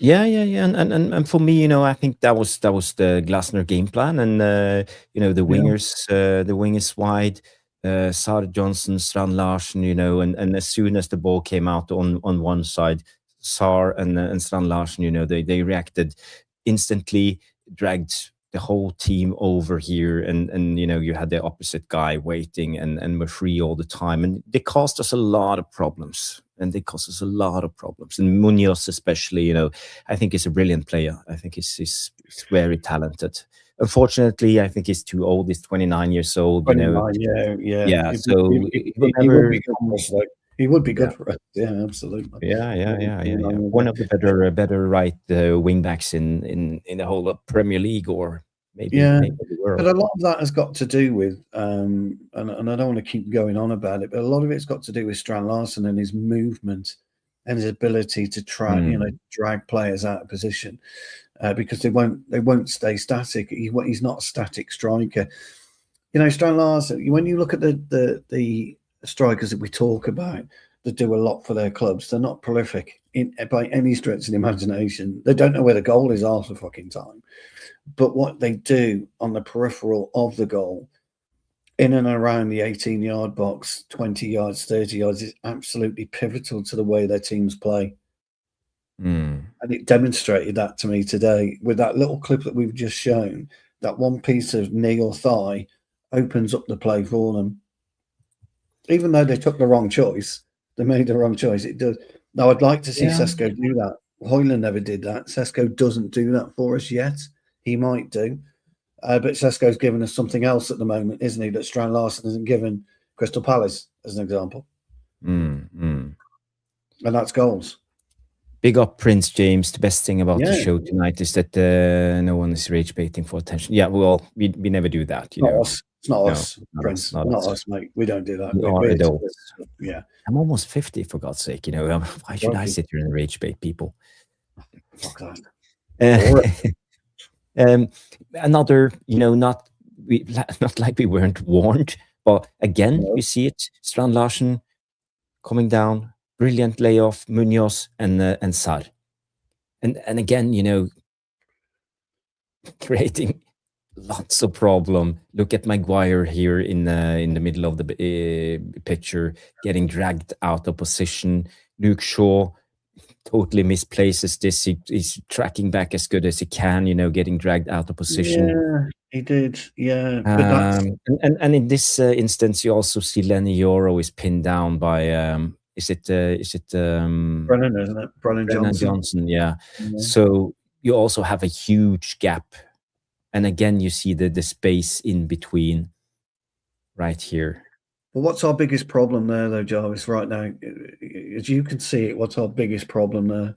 Yeah, and for me, I think that was the Glasner game plan, and the wingers wide, Sar Johnson, Strand Larsen, and as soon as the ball came out on one side, Sar and Strand Larsen, they reacted instantly, dragged the whole team over here, and you had the opposite guy waiting and were free all the time, and they caused us a lot of problems. And Munoz especially, I think he's a brilliant player. I think he's very talented. Unfortunately, I think he's too old. He's 29 years old. 29, yeah. So he would be good for us. Yeah, absolutely. Yeah. One of the better right wing backs in the whole Premier League, or maybe the world. But a lot of that has got to do with, and I don't want to keep going on about it, but a lot of it's got to do with Strand Larsen and his movement and his ability to try, drag players out of position, because they won't stay static. He's not a static striker. Strand Larsen, when you look at the strikers that we talk about that do a lot for their clubs, they're not prolific by any stretch of the imagination. They don't know where the goal is half the fucking time. But what they do on the peripheral of the goal, in and around the 18-yard box, 20 yards, 30 yards, is absolutely pivotal to the way their teams play. And it demonstrated that to me today with that little clip that we've just shown. That one piece of knee or thigh opens up the play for them. Even though they took the wrong choice, they made the wrong choice. It does. Now, I'd like to see Cesko do that. Hoyland never did that. Cesko doesn't do that for us yet. He might do. But Cesko's given us something else at the moment, isn't he? That Strand Larsen hasn't given Crystal Palace, as an example. And that's goals. Big up, Prince James. The best thing about the show tonight is that no one is rage baiting for attention. Yeah, well, we never do that. It's not us, Prince. Not us, mate. We don't do that. Yeah. I'm almost 50, for God's sake. Why should I sit here and rage bait people? Fuck that. Another, not like we weren't warned, but again, we see it. Strand Larsen coming down, brilliant layoff, Munoz and Sar, and again, creating lots of problem. Look at Maguire here in the middle of the picture, getting dragged out of position. Luke Shaw totally misplaces this. He's tracking back as good as he can, getting dragged out of position. Yeah, he did. Yeah. And in this instance, you also see Lenny Yoro is pinned down by is it Brennan, isn't it? Brennan Johnson, yeah. So you also have a huge gap. And again, you see the space in between right here. Well, what's our biggest problem there, though, Jarvis, right now? As you can see it, what's our biggest problem there?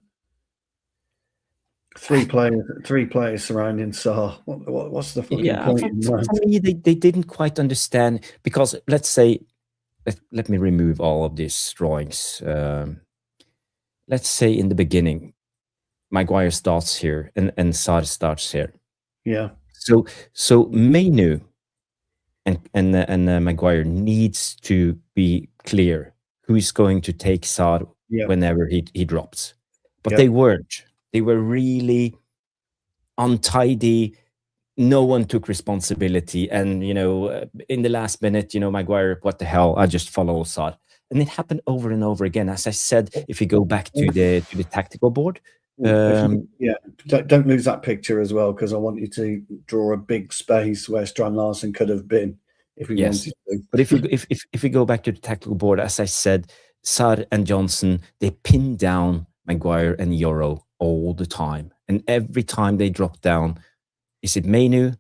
Three players surrounding Sar. What's the fucking point? For me, they didn't quite understand, because let's say, let me remove all of these drawings. Let's say in the beginning, Maguire starts here and Sar starts here. Yeah. So Mainu and Maguire needs to be clear who is going to take Sar whenever he drops. But they weren't. They were really untidy. No one took responsibility. And, in the last minute, Maguire, what the hell? I just follow Sar. And it happened over and over again. As I said, if you go back to the tactical board. Don't lose that picture as well, because I want you to draw a big space where Strand Larsen could have been if we wanted to. But if we go back to the tactical board, as I said, Sar and Johnson, they pin down Maguire and Yoro all the time. And every time they drop down, is it Mainu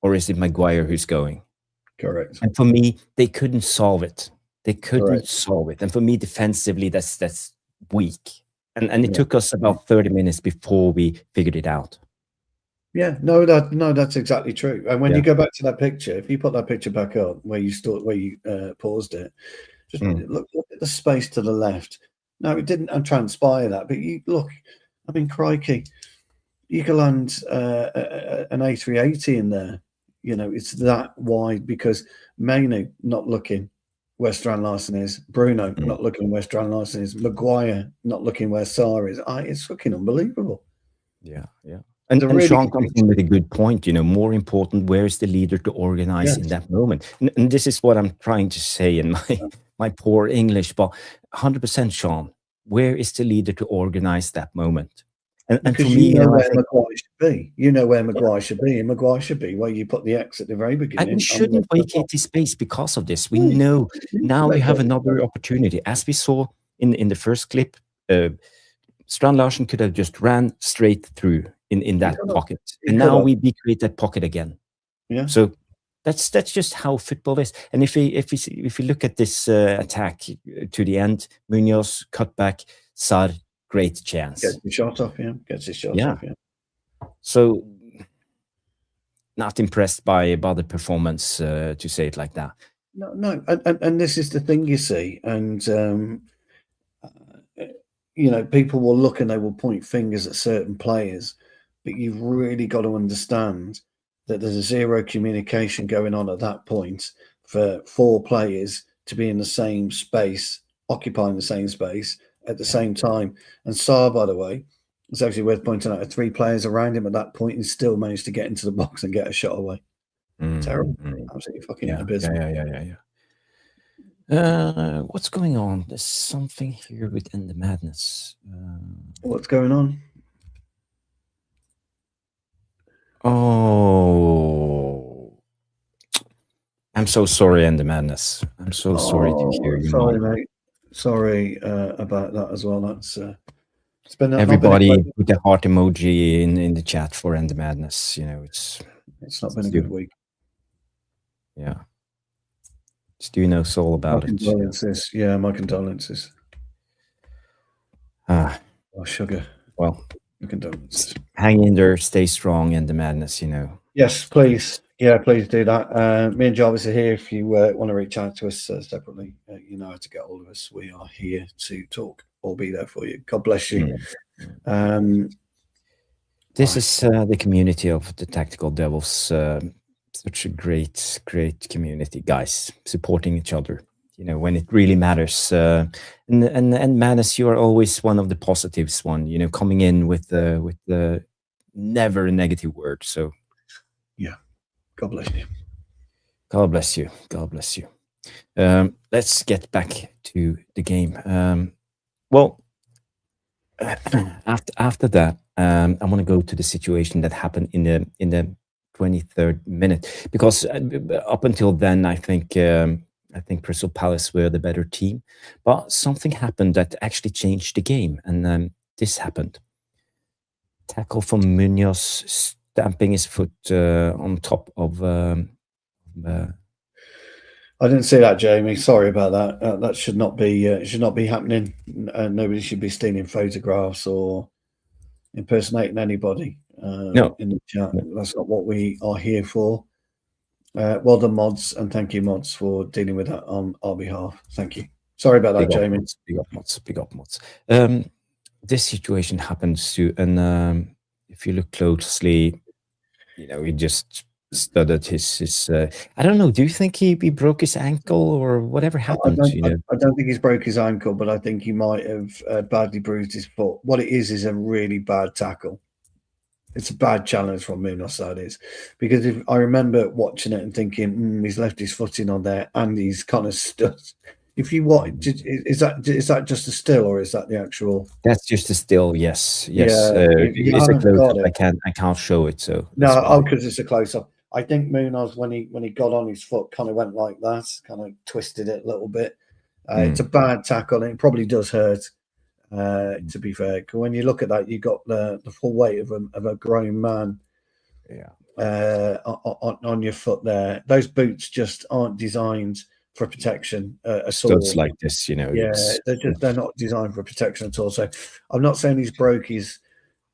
or is it Maguire who's going? Correct. And for me, they couldn't solve it. They couldn't solve it. And for me, defensively, that's weak. And it took us about 30 minutes before we figured it out. Yeah, that's exactly true. And when you go back to that picture, if you put that picture back up where you paused it, just look at the space to the left. No, it didn't transpire that, but you look. I mean, crikey, you could land an A380 in there. You know, it's that wide because Mainu not looking where Strand Larsen is, Bruno not looking where Strand Larsen is, Maguire not looking where Sarr is. It's fucking unbelievable. Yeah. And Sean comes in with a good point. You know, more important, where is the leader to organize in that moment? And this is what I'm trying to say in my poor English, but 100% Sean, where is the leader to organize that moment? And for me, where Maguire should be. You know where Maguire should be, and Maguire should be where you put the X at the very beginning. And we shouldn't vacate this space because of this. We know now we have another opportunity. As we saw in the first clip, Strand Larsen could have just ran straight through in that pocket, and now we create that pocket again. Yeah. So that's just how football is. And if we look at this attack to the end, Munoz cut back, Sarr, great chance. Gets his shot off, Gets his shot off, So not impressed by the performance, to say it like that. No. And this is the thing you see, and you know, people will look and they will point fingers at certain players, but you've really got to understand that there's a zero communication going on at that point for 4 players to be in the same space, occupying the same space at the same time. And Sarr, by the way, it's actually worth pointing out, 3 players around him at that point and still managed to get into the box and get a shot away. Terrible. Absolutely fucking abysmal. What's going on? There's something here within the madness. What's going on? Oh, I'm so sorry, and the madness. I'm so sorry to hear you. Sorry, mate. Sorry about that as well. That's it's been everybody put the heart emoji in the chat for End the Madness. You know, it's not been a good week. Yeah. Stu knows all about it. Condolences. Yeah, my condolences. Sugar. Well, my condolences. Hang in there, stay strong, and the madness, you know. Yes, please. Yeah, please do that. Me and Jarvis are here. If you want to reach out to us separately, you know how to get hold of us. We are here to talk. We'll be there for you. God bless you. This is the community of the Tactical Devils. Such a great community, guys, supporting each other. You know, when it really matters. And Manus, you are always one of the positives. You know, coming in with the never a negative word. So, yeah, God bless you. God bless you. God bless you. Let's get back to the game. Well, after that, I want to go to the situation that happened in the 23rd minute, because up until then, I think Crystal Palace were the better team, but something happened that actually changed the game, and this happened. Tackle from Munoz, stamping his foot on top of. I didn't see that, Jamie. Sorry about that. That should not be happening. Nobody should be stealing photographs or impersonating anybody. No, in the chat. That's not what we are here for. Well done, mods, and thank you, mods, for dealing with that on our behalf. Thank you. Sorry about that, Jamie. Big up, mods. This situation happens to, and if you look closely, you know, he just studded his. I don't know. Do you think he broke his ankle or whatever happened? I don't think he's broke his ankle, but I think he might have badly bruised his foot. What it is a really bad tackle. It's a bad challenge from Munoz, that is, because if I remember watching it and thinking, he's left his foot in on there and he's kind of stood. If you watch, is that just a still or is that the actual? That's just a still. Yes. Yeah, it's a close up. I can't show it. So no, because it's a close up. I think Munoz, when he got on his foot, kind of went like that, kind of twisted it a little bit. It's a bad tackle and it probably does hurt. To be fair, when you look at that, you got the full weight of a grown man, on your foot there. Those boots just aren't designed for protection at Studs all. like this, you know. Yeah, they're not designed for protection at all. So I'm not saying he's broke his,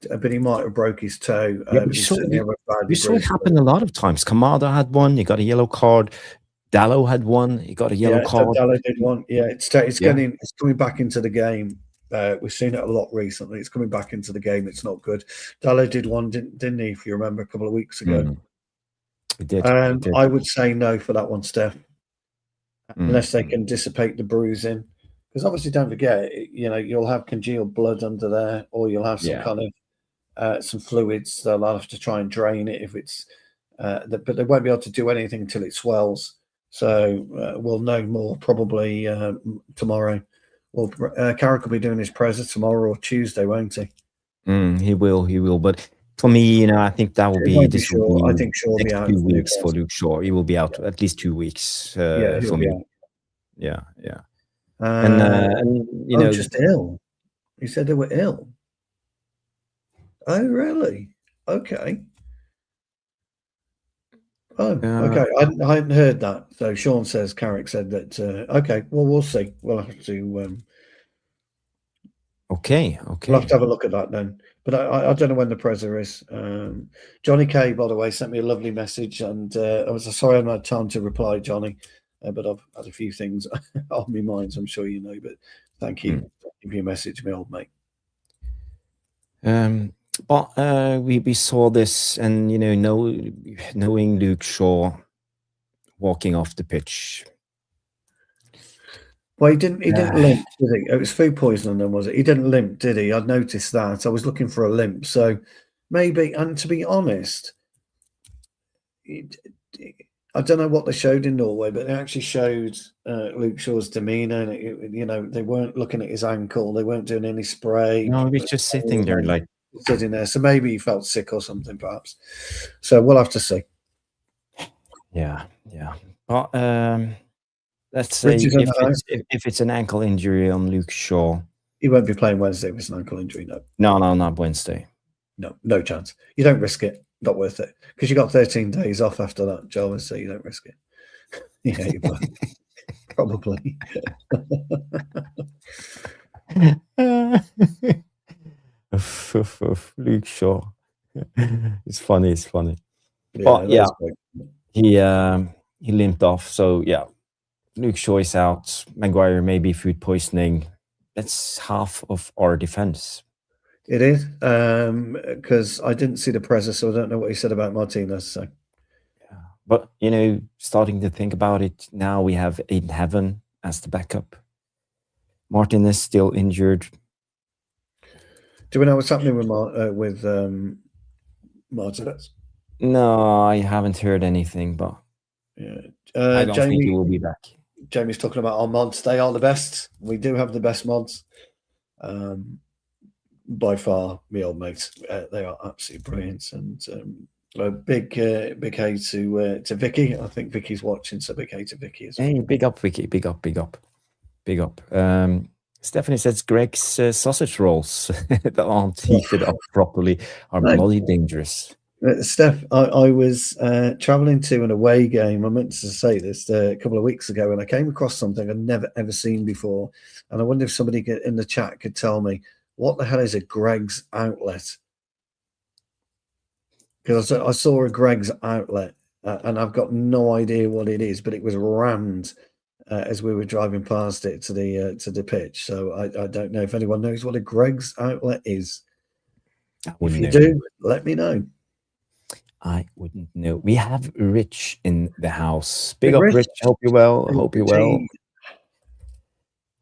but he might have broke his toe. Yeah, But he certainly never we saw it happen a lot of times. Kamada had one, he got a yellow card. Dallo had one, he got a yellow card. Dallo did one. Yeah, it's coming back into the game. We've seen it a lot recently. It's coming back into the game. It's not good. Dallo did one, didn't he? If you remember, a couple of weeks ago. He did. I would say no for that one, Steph, unless they can dissipate the bruising. Because obviously, don't forget, you'll have congealed blood under there, or you'll have some kind of some fluids. They'll have to try and drain it if it's, but they won't be able to do anything until it swells. So we'll know more probably tomorrow. Well, Carrick will be doing his presser tomorrow or Tuesday, won't he? He will. But for me, I think that will be this. I think Shaw will be out 2 weeks for Luke Shaw. He will be out at least 2 weeks for me. Yeah. And just ill. You said they were ill. Oh, really? Okay. Oh, okay. I hadn't heard that. So Sean says, Carrick said that. Okay, well, we'll see. We'll have to. Okay. We'll have to have a look at that then. But I don't know when the presser is. Johnny K, by the way, sent me a lovely message, and I was sorry I haven't had time to reply, Johnny. But I've had a few things on my mind, so I'm sure you know. But thank you for your message, my old mate. But we saw this, and knowing Luke Shaw walking off the pitch. Well, he didn't limp, did he? It was food poisoning, then, was it? He didn't limp, did he? I'd noticed that. I was looking for a limp, so maybe. And to be honest, I don't know what they showed in Norway, but they actually showed Luke Shaw's demeanour. And they weren't looking at his ankle. They weren't doing any spray. No, he was just sitting there, sitting there. So maybe he felt sick or something, perhaps. So we'll have to see. Yeah. But let's say if it's an ankle injury on Luke Shaw, he won't be playing Wednesday if it's an ankle injury. No, not Wednesday. No chance. You don't risk it. Not worth it, because you got 13 days off after that, Jarvis, so you don't risk it. Yeah, you probably. Luke Shaw. It's funny. Yeah, but he limped off. So yeah, Luke Shaw is out. Maguire maybe food poisoning. That's half of our defense. It is, because I didn't see the presser, so I don't know what he said about Martinez. So, yeah, but starting to think about it now, we have Aiden Heaven as the backup. Martinez still injured. Do we know what's happening with Martinez? No, I haven't heard anything, but I don't think he will be back. Jamie's talking about our mods. They are the best. We do have the best mods. By far, my old mates, they are absolutely brilliant, and a big hey to Vicky. I think Vicky's watching, so big hey to Vicky as well. Hey, big up, Vicky, big up. Stephanie says Greg's sausage rolls that aren't heated up properly are bloody dangerous. Steph, I was traveling to an away game. I meant to say this a couple of weeks ago, and I came across something I'd never ever seen before, and I wonder if somebody in the chat could tell me. What the hell is a Greg's outlet? Because I saw a Greg's outlet, and I've got no idea what it is, but it was rammed as we were driving past it to the pitch. So I don't know if anyone knows what a Greg's outlet is. If you do, let me know. I wouldn't know. We have Rich in the house. Big up, Rich. Hope you're well.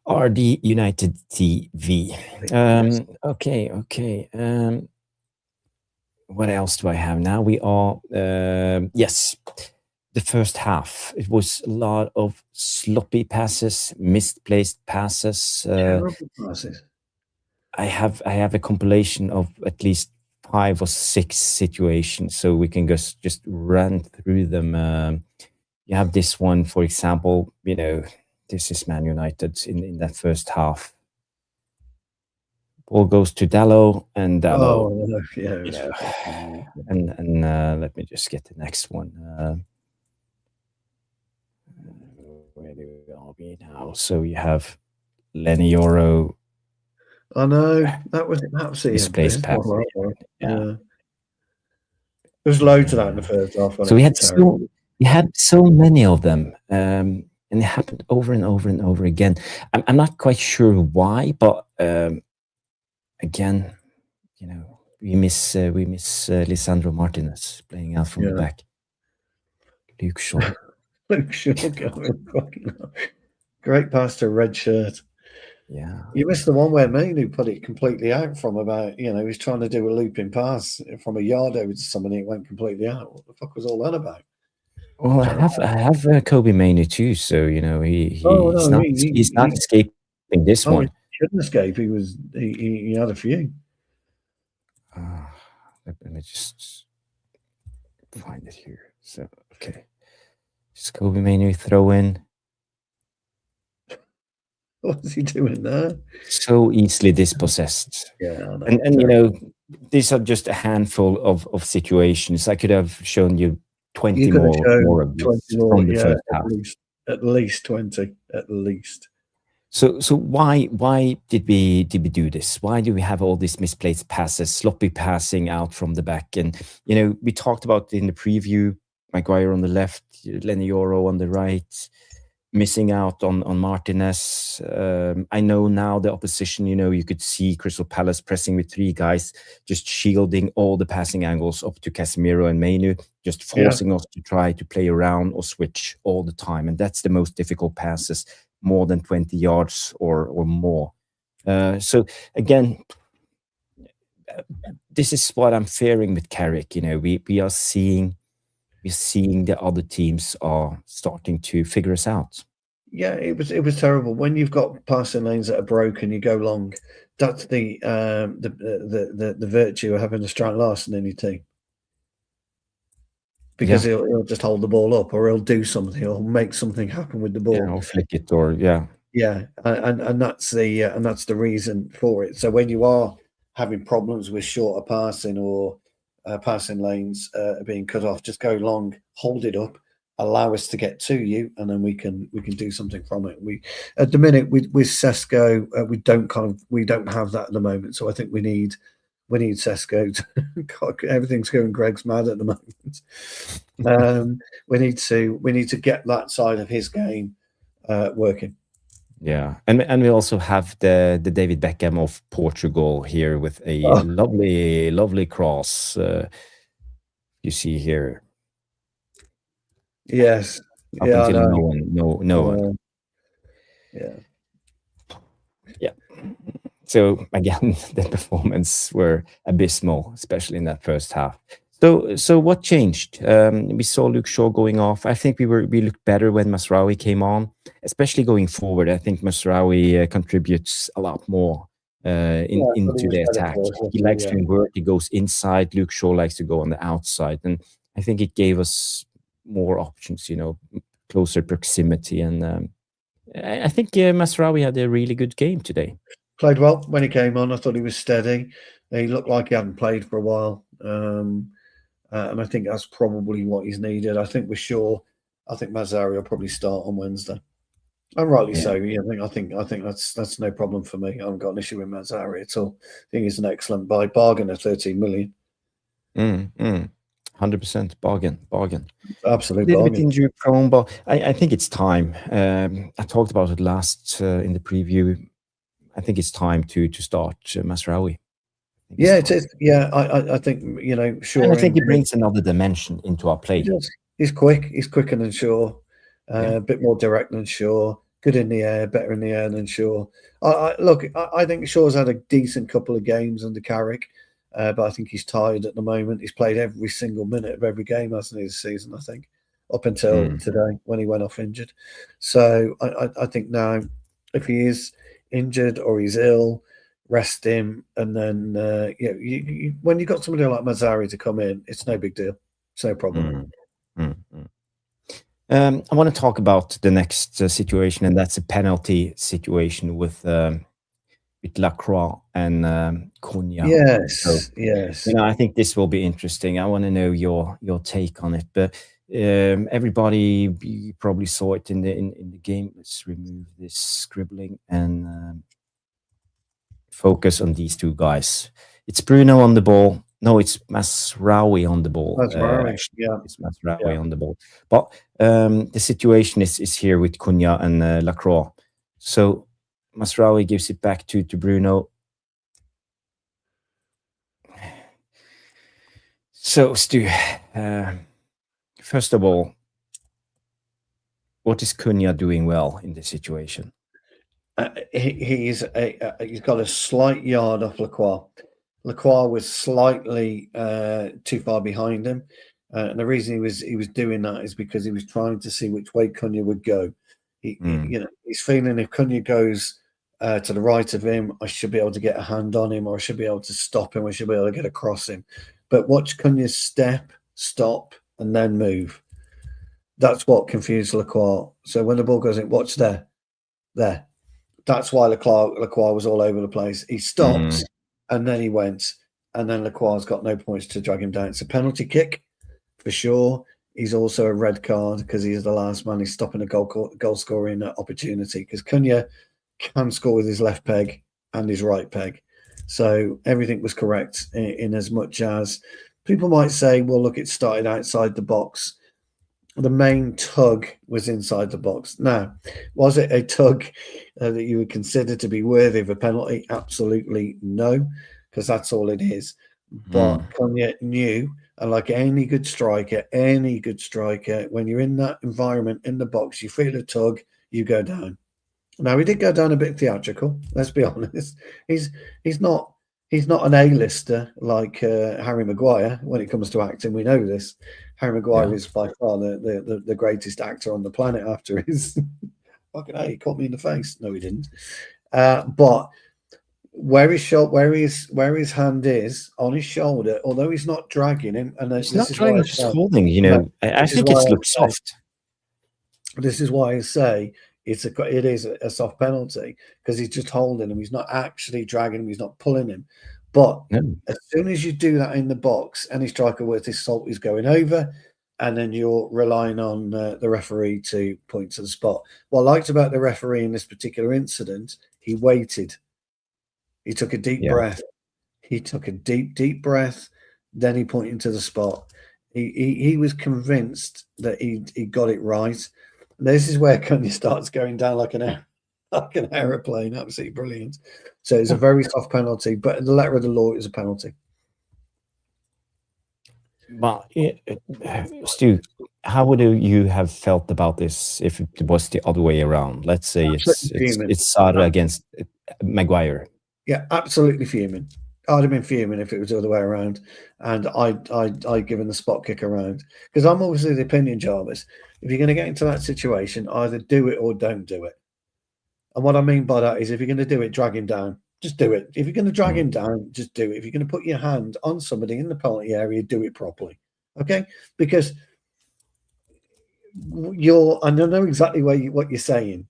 RD United TV. Okay. What else do I have now? We are yes. The first half. It was a lot of sloppy passes, misplaced passes. I have a compilation of at least 5 or 6 situations, so we can just run through them. You have this one, for example. This is Man United in that first half. Ball goes to Dallo, and Dallo. Oh, yeah. And let me just get the next one. are we now? So you have Lenny Yoro. I know that was absolutely Misplaced pass. abysmal. Yeah. There was loads of that in the first half. So we had so many of them, and it happened over and over and over again. I'm not quite sure why, but again, we miss Lisandro Martinez playing out from the back. Luke Shaw. Luke Shaw going great pass to red shirt. Yeah. You missed the one where Mainu put it completely out from about, he's trying to do a looping pass from a yard over to somebody. It went completely out. What the fuck was all that about? Well, I have Kobe Mainu too, so he's not escaping this one. He shouldn't escape. He had a few. Let me just find it here. So okay, just Kobe Mainu throw in. What's he doing there? So easily dispossessed. Yeah, and these are just a handful of situations. I could have shown you 20 more of these from the first half. At least 20, at least. So why did we do this? Why do we have all these misplaced passes, sloppy passing out from the back? And we talked about in the preview, Maguire on the left, Lenny Yoro on the right, missing out on Martinez. I know now the opposition, you could see Crystal Palace pressing with 3 guys, just shielding all the passing angles up to Casemiro and Mainu, just forcing us to try to play around or switch all the time. And that's the most difficult passes, more than 20 yards or more. So again, this is what I'm fearing with Carrick. We are seeing the other teams are starting to figure us out. Yeah, it was terrible. When you've got passing lanes that are broken, you go long. That's the virtue of having a strike Larson in your team, because he'll just hold the ball up, or he'll do something, he'll make something happen with the ball, or flick it, or and that's the reason for it. So when you are having problems with shorter passing or passing lanes being cut off, just go long, hold it up, allow us to get to you, and then we can do something from it. We at the minute with Cesko, we don't have that at the moment. So I think we need Sesko to, everything's going Greg's mad at the moment. We need to get that side of his game working. Yeah, and we also have the David Beckham of Portugal here with a lovely cross. You see here. Yes. Up until no one. Yeah. So again, the performance were abysmal, especially in that first half. So what changed? We saw Luke Shaw going off. I think we looked better when Mazraoui came on, especially going forward. I think Mazraoui contributes a lot more into the attack. He likes to invert. He goes inside. Luke Shaw likes to go on the outside, and I think it gave us more options, closer proximity. And I think Mazraoui had a really good game today. Played well when he came on. I thought he was steady. He looked like he hadn't played for a while. And I think that's probably what he's needed. I think with Shaw, I think Mazraoui will probably start on Wednesday. And rightly so. Yeah, I think that's no problem for me. I haven't got an issue with Mazraoui at all. I think he's an excellent buy. Bargain at 13 million. 100% bargain. Absolute bargain. A little bit injury prone, but I think it's time. I talked about it last in the preview. I think it's time to start Mazraoui. Yeah, it is. Yeah, I think Shaw. And I think he brings another dimension into our play. He's quick. He's quicker than Shaw. A bit more direct than Shaw. Good in the air, better in the air than Shaw. I think Shaw's had a decent couple of games under Carrick, but I think he's tired at the moment. He's played every single minute of every game, hasn't he, this season, I think, up until today when he went off injured. So I think now, if he is injured or he's ill, rest him, and then when you've got somebody like Mazraoui to come in, it's no big deal. It's no problem. I want to talk about the next situation, and that's a penalty situation with Lacroix and Cunha. Yes. I think this will be interesting. I want to know your take on it. But Everybody, you probably saw it in the game. Let's remove this scribbling and focus on these two guys. It's Bruno on the ball. No, it's Mazraoui on the ball. That's right. Actually, Yeah. it's Mazraoui on the ball. But the situation is here with Cunha and Lacroix. So Mazraoui gives it back to Bruno. So, Stu, first of all, what is Cunha doing well in this situation? He's got a slight yard off Lacroix. Lacroix was slightly too far behind him, and the reason he was doing that is because he was trying to see which way Cunha would go. He's feeling if Cunha goes to the right of him, I should be able to get a hand on him, or I should be able to stop him, I should be able to get across him. But watch Cunha's step, stop, and then move. That's what confused Lacroix. So when the ball goes in, watch there. That's why Lacroix was all over the place. He stopped and then he went, and then Lacroix's got no points to drag him down. It's a penalty kick for sure. He's also a red card because he's the last man. He's stopping a goal scoring opportunity because Cunha can score with his left peg and his right peg. So everything was correct in as much as people might say, well, look, it started outside the box. The main tug was inside the box. Now, was it a tug that you would consider to be worthy of a penalty? Absolutely no, because that's all it is. But Cunha knew, and like any good striker, when you're in that environment in the box, you feel a tug, you go down. Now, he did go down a bit theatrical, let's be honest. He's not an A-lister like Harry Maguire when it comes to acting. We know this. Harry Maguire is by far the greatest actor on the planet after his fucking he caught me in the face. No, he didn't. But where his hand is on his shoulder, although he's not dragging him, and he's not dragging, just holding. I think it looks soft. This is why I say it is a soft penalty because he's just holding him. He's not actually dragging him. He's not pulling him. But as soon as you do that in the box, any striker worth his salt is going over, and then you're relying on the referee to point to the spot. What I liked about the referee in this particular incident, he waited. He took a deep breath. He took a deep breath. Then he pointed to the spot. He was convinced that he got it right. This is where Cunha starts going down like an aeroplane. Absolutely brilliant. So it's a very soft penalty, but in the letter of the law, it is a penalty. But Stu, how would you have felt about this if it was the other way around? Let's say it's Sara against Maguire. Yeah, absolutely fuming. I'd have been fuming if it was the other way around, and I'd given the spot kick around because I'm obviously the opinion, Jarvis. If you're going to get into that situation, either do it or don't do it. And what I mean by that is if you're going to do it, drag him down. Just do it. If you're going to drag him down, just do it. If you're going to put your hand on somebody in the penalty area, do it properly. Okay? Because I don't know exactly what you're saying,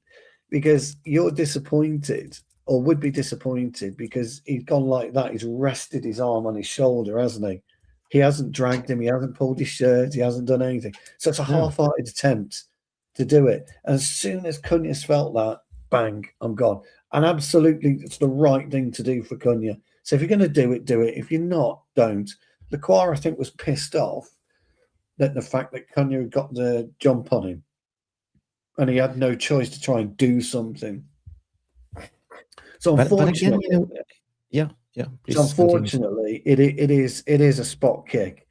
because you're disappointed or would be disappointed because he's gone like that. He's rested his arm on his shoulder, hasn't he? He hasn't dragged him. He hasn't pulled his shirt. He hasn't done anything. So it's a half-hearted attempt to do it. And as soon as Cunha's felt that, bang, I'm gone. And absolutely, it's the right thing to do for Cunha. So if you're going to do it, do it. If you're not, don't. Lacroix, I think, was pissed off that the fact that Cunha had got the jump on him and he had no choice to try and do something. So unfortunately, but again, so unfortunately, it is a spot kick,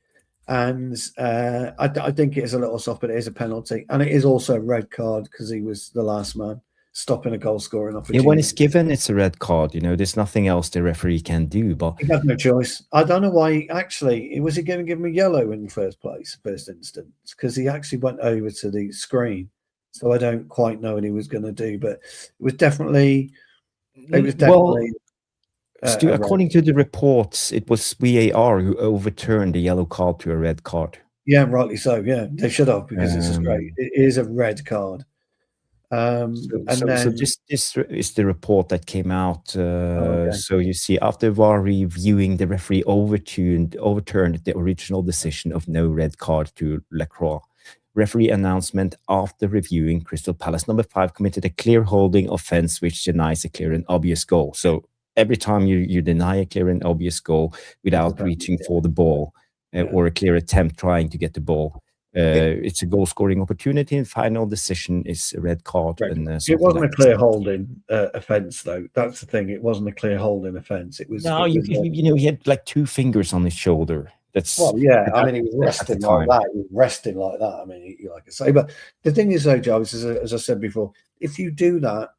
and I think it is a little soft, but it is a penalty, and it is also a red card because he was the last man stopping a goal scoring opportunity. Yeah, when it's given, it's a red card. There's nothing else the referee can do. But he had no choice. I don't know why. Was he going to give him a yellow in the first instance? Because he actually went over to the screen, so I don't quite know what he was going to do, but it was definitely. Stu, according to the reports, it was VAR who overturned the yellow card to a red card. Yeah, rightly so. Yeah, they should have because it's straight. It is a red card. So this is the report that came out. So you see, after VAR reviewing, the referee overturned the original decision of no red card to Lacroix. referee announcement after reviewing Crystal Palace number 5 committed a clear holding offence which denies a clear and obvious goal. So every time you deny a clear and obvious goal without reaching for the ball or a clear attempt trying to get the ball, it's a goal-scoring opportunity, and final decision is a red card. Right. And it wasn't a clear holding offence, though. That's the thing. It wasn't a clear holding offence. It was. No, he had like 2 fingers on his shoulder. That's he was resting like that. He was resting like that. I mean, like I say, but the thing is, though, Jarvis, as I said before, if you do that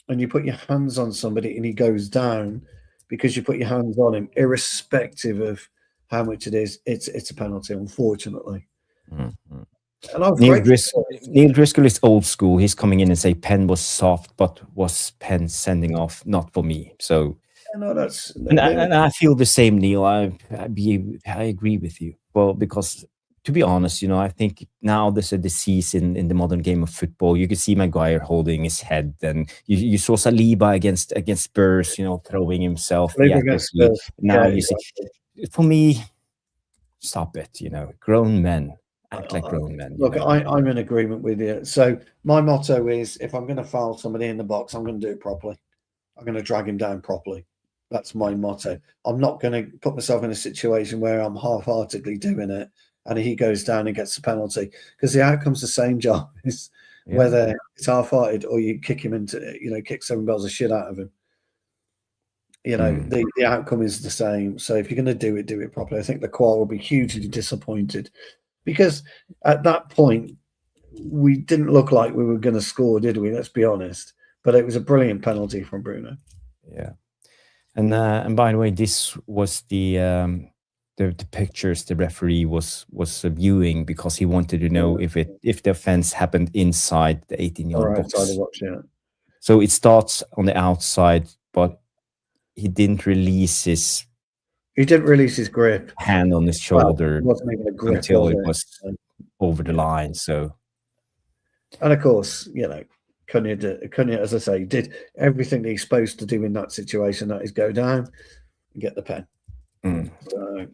and you put your hands on somebody and he goes down because you put your hands on him, irrespective of how much it is, it's a penalty, unfortunately. Mm-hmm. And Neil Driscoll is old school. He's coming in and say Penn was soft, but was Penn sending off? Not for me. So. No, that's and I feel the same, Neil. I agree with you. Well, because to be honest, I think now there's a disease in the modern game of football. You can see Maguire holding his head, and you saw Saliba against Spurs, throwing himself. Now you see, for me, stop it. Grown men act like grown men. Look, I'm in agreement with you. So my motto is, if I'm going to foul somebody in the box, I'm going to do it properly. I'm going to drag him down properly. That's my motto. I'm not going to put myself in a situation where I'm half-heartedly doing it and he goes down and gets the penalty, because the outcome's the same, job is whether it's half-hearted or you kick him into, kick 7 bells of shit out of him. The outcome is the same. So if you're going to do it properly. I think the Qual will be hugely disappointed, because at that point we didn't look like we were going to score, did we? Let's be honest. But it was a brilliant penalty from Bruno. Yeah. And by the way, this was the pictures the referee was viewing, because he wanted to know if the offense happened inside the 18-yard box. So it starts on the outside, but he didn't release his grip hand on his shoulder until it was over the line. So, and of course, Cunha, as I say, did everything that he's supposed to do in that situation. That is go down and get the pen. So,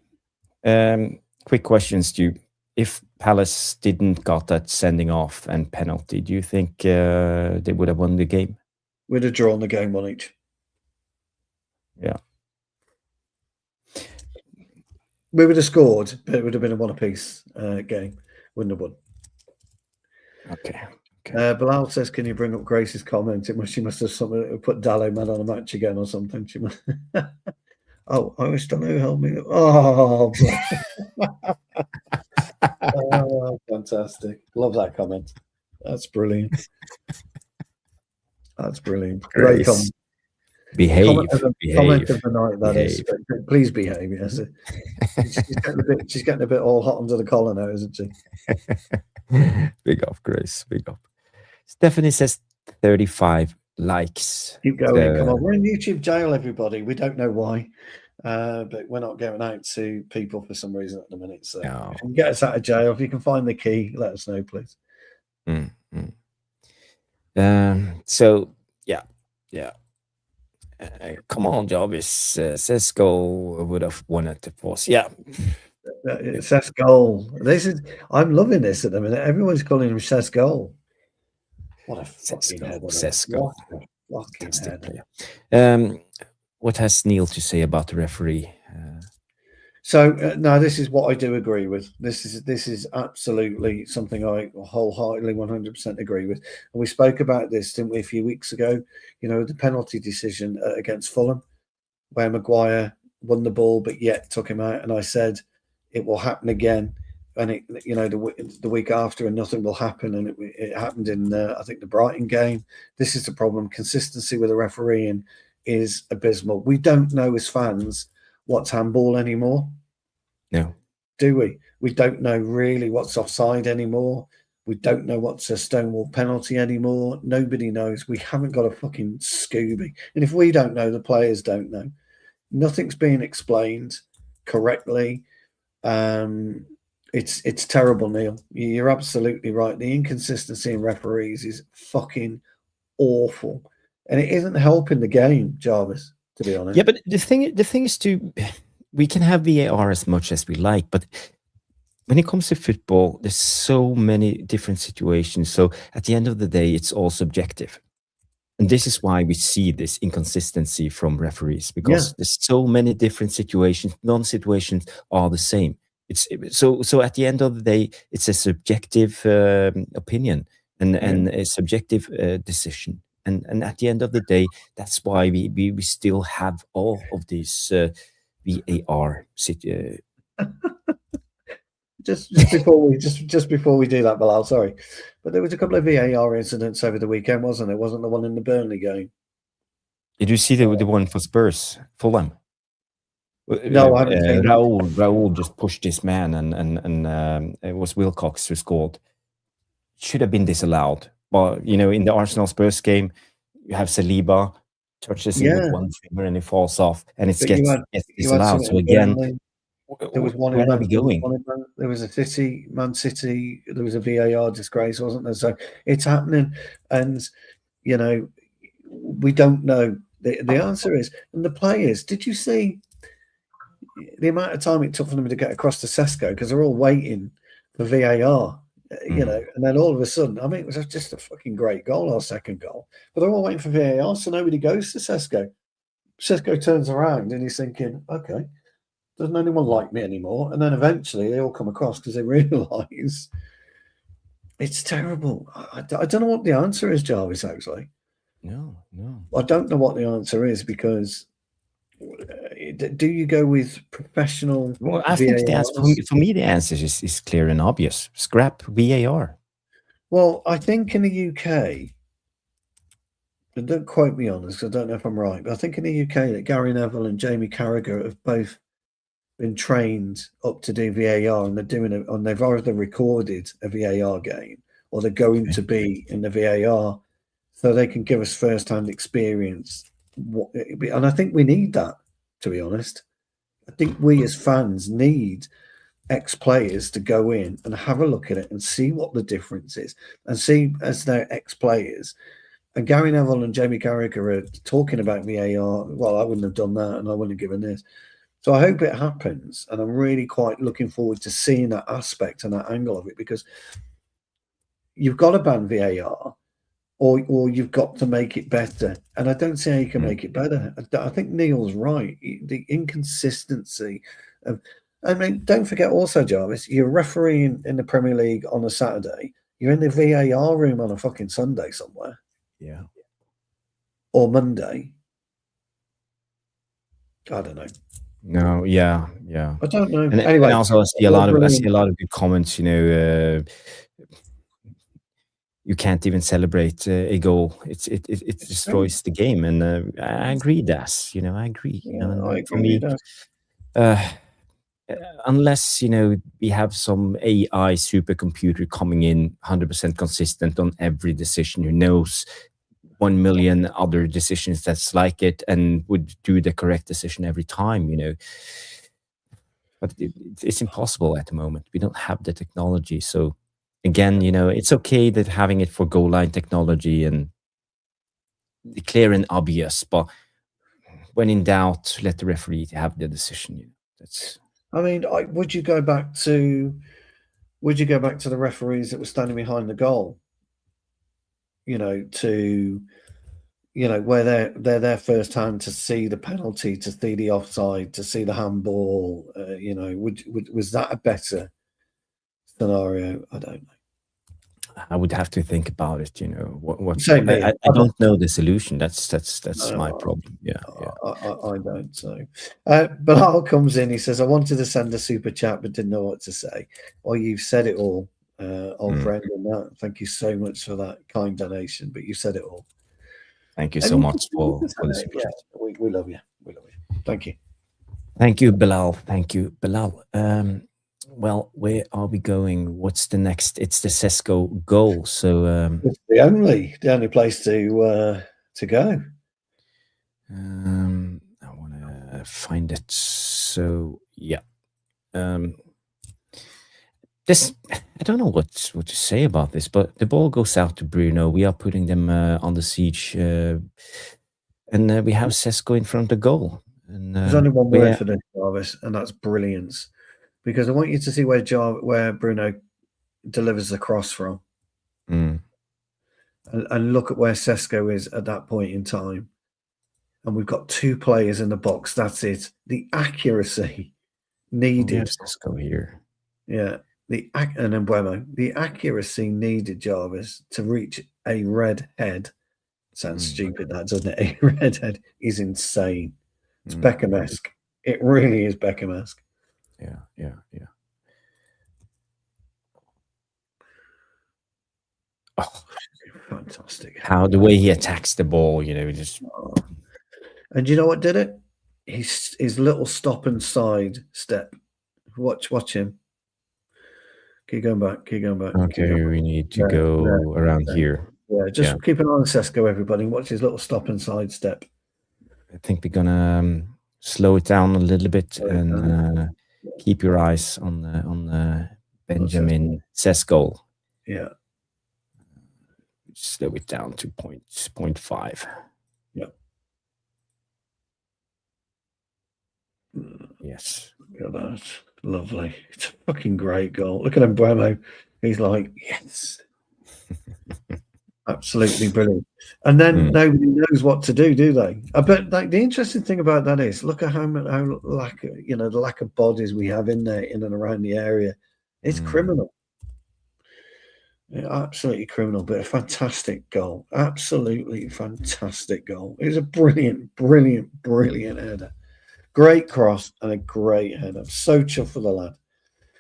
quick question, Stu. If Palace didn't got that sending off and penalty, do you think they would have won the game? We'd have drawn the game 1 each. Yeah. We would have scored, but it would have been a 1 apiece game. Wouldn't have won. Okay. Bilal says, "Can you bring up Grace's comment? She must have put Dallo man on a match again or something." She must. Oh, I wish Dallo helped me. Oh, fantastic! Love that comment. That's brilliant. That's brilliant. Great comment. Behave. Comment of the night, that is. Please behave. Yes. She's getting a bit all hot under the collar now, isn't she? Big up, Grace. Big up. Stephanie says 35 likes. Keep going. Come on. We're in YouTube jail, everybody. We don't know why, but we're not going out to people for some reason at the minute. So if you can get us out of jail, if you can find the key, let us know, please. So, yeah. Come on, Jarvis. Cesko would have won at the post. Yeah. Cesko. I'm loving this at the minute. Everyone's calling him Cesko. What a fucking Cesko. That's the player. What has Neil to say about the referee? So no, this is what I do agree with. This is absolutely something I wholeheartedly 100% agree with. And we spoke about this, didn't we, a few weeks ago? The penalty decision against Fulham, where Maguire won the ball but yet took him out, and I said it will happen again. And the week after, and nothing will happen. And it happened in I think the Brighton game. This is the problem. Consistency with the refereeing is abysmal. We don't know as fans what's handball anymore. No. Do we? We don't know really what's offside anymore. We don't know what's a stonewall penalty anymore. Nobody knows. We haven't got a fucking Scooby. And if we don't know, the players don't know. Nothing's being explained correctly. It's terrible, Neil. You're absolutely right. The inconsistency in referees is fucking awful. And it isn't helping the game, Jarvis, to be honest. Yeah, but the thing is we can have VAR as much as we like, but when it comes to football, there's so many different situations. So at the end of the day, it's all subjective. And this is why we see this inconsistency from referees, Yeah, because there's so many different situations. None situations are the same. So at the end of the day, it's a subjective opinion and a subjective decision. And at the end of the day, that's why we still have all of these VAR just before we do that, Bilal, sorry, but there was a couple of VAR incidents over the weekend, wasn't there? Wasn't the one in the Burnley game? Did you see the one for Spurs, Fulham? No, I haven't seen that. Raul just pushed this man, and it was Wilcox who scored. Should have been disallowed, but in the Arsenal Spurs game, you have Saliba touches him with Yeah, one finger and it falls off, and it but gets you had disallowed. something So in again, Burnley. There was one where in are we going? there was a Man City. There was a VAR disgrace, wasn't there? So it's happening, and we don't know. The answer is, and the players. Did you see the amount of time it took for them to get across to Cesko because they're all waiting for VAR? And then all of a sudden, I mean, it was just a fucking great goal, our second goal, but they're all waiting for VAR, so nobody goes to Cesko. Cesko turns around and he's thinking, okay, doesn't anyone like me anymore? And then eventually they all come across because they realise it's terrible. I don't know what the answer is, Jarvis, actually. No. I don't know what the answer is because do you go with professional Well, I think the answer VARs? for me, the answer is clear and obvious. Scrap VAR. Well, I think in the UK, and don't quote me on this, I don't know if I'm right, but I think in the UK that Gary Neville and Jamie Carragher have both been trained up to do VAR, and they're doing it, and they've either recorded a VAR game or they're going to be in the VAR, so they can give us first-hand experience. And I think we need that, to be honest. I think we as fans need ex-players to go in and have a look at it and see what the difference is, and see as they're ex-players. And Gary Neville and Jamie Carragher are talking about VAR. Well, I wouldn't have done that, and I wouldn't have given this. So I hope it happens, and I'm really quite looking forward to seeing that aspect and that angle of it, because you've got to ban VAR, or you've got to make it better. And I don't see how you can make it better. I think Neil's right. The inconsistency of, I mean, don't forget also, Jarvis, you're refereeing in the Premier League on a Saturday. You're in the VAR room on a fucking Sunday somewhere. Yeah. Or Monday. I don't know. No, yeah. I don't know. And anyway, also I see a lot of good comments. You can't even celebrate a goal. It destroys the game, and I agree. I agree. Yeah, I agree for me, unless we have some AI supercomputer coming in 100% consistent on every decision, who knows 1 million other decisions that's like it and would do the correct decision every time, but it's impossible at the moment. We don't have the technology. So again, it's okay that having it for goal line technology and clear and obvious, but when in doubt, let the referee have the decision. That's. I mean, would you go back to the referees that were standing behind the goal? Where they're there firsthand to see the penalty, to see the offside, to see the handball. Was that a better scenario? I don't know. I would have to think about it. I don't know the solution. That's my problem. Yeah. I don't. So, Bilal comes in. He says, "I wanted to send a super chat, but didn't know what to say." Well, you've said it all, old friend. And that. Thank you so much for that kind donation. But you said it all. Thank you so much for the super chat. We love you. We love you. Thank you. Thank you, Bilal. Thank you, Bilal. Well, where are we going? What's the next? It's the Cesko goal. So it's the only place to go. I want to find it. So yeah, this I don't know what to say about this, but the ball goes out to Bruno. We are putting them on the siege, and we have Cesko in front of the goal. And there's only one word for this, Jarvis, and that's brilliance. because I want you to see where Bruno delivers the cross from. And look at where Cesko is at that point in time. And we've got 2 players in the box. That's it. The accuracy needed. Sesko here. Yeah. And then Buemo. The accuracy needed, Jarvis, to reach a red head. Sounds stupid, that, doesn't it? A red head is insane. It's Beckham-esque. It really is Beckham-esque. Yeah. Oh, fantastic! How the way he attacks the ball, just. And you know what did it? His little stop and side step. Watch him. Keep going back. Okay, we need to go around here. Yeah, just keep an eye on Sesko, everybody. Watch his little stop and side step. I think we're gonna slow it down a little bit and keep your eyes on the Benjamin Cesko. Yeah. Slow it down to 0.5. Yeah. Yes. Look at that. Lovely. It's a fucking great goal. Look at him, Buemo. He's like, yes. Absolutely brilliant. And then nobody knows what to do they? But like the interesting thing about that is, look at how the lack of bodies we have in there, in and around the area. It's criminal. Absolutely criminal, but a fantastic goal. Absolutely fantastic goal. It was a brilliant header. Great cross and a great header. I'm so chuffed for the lad.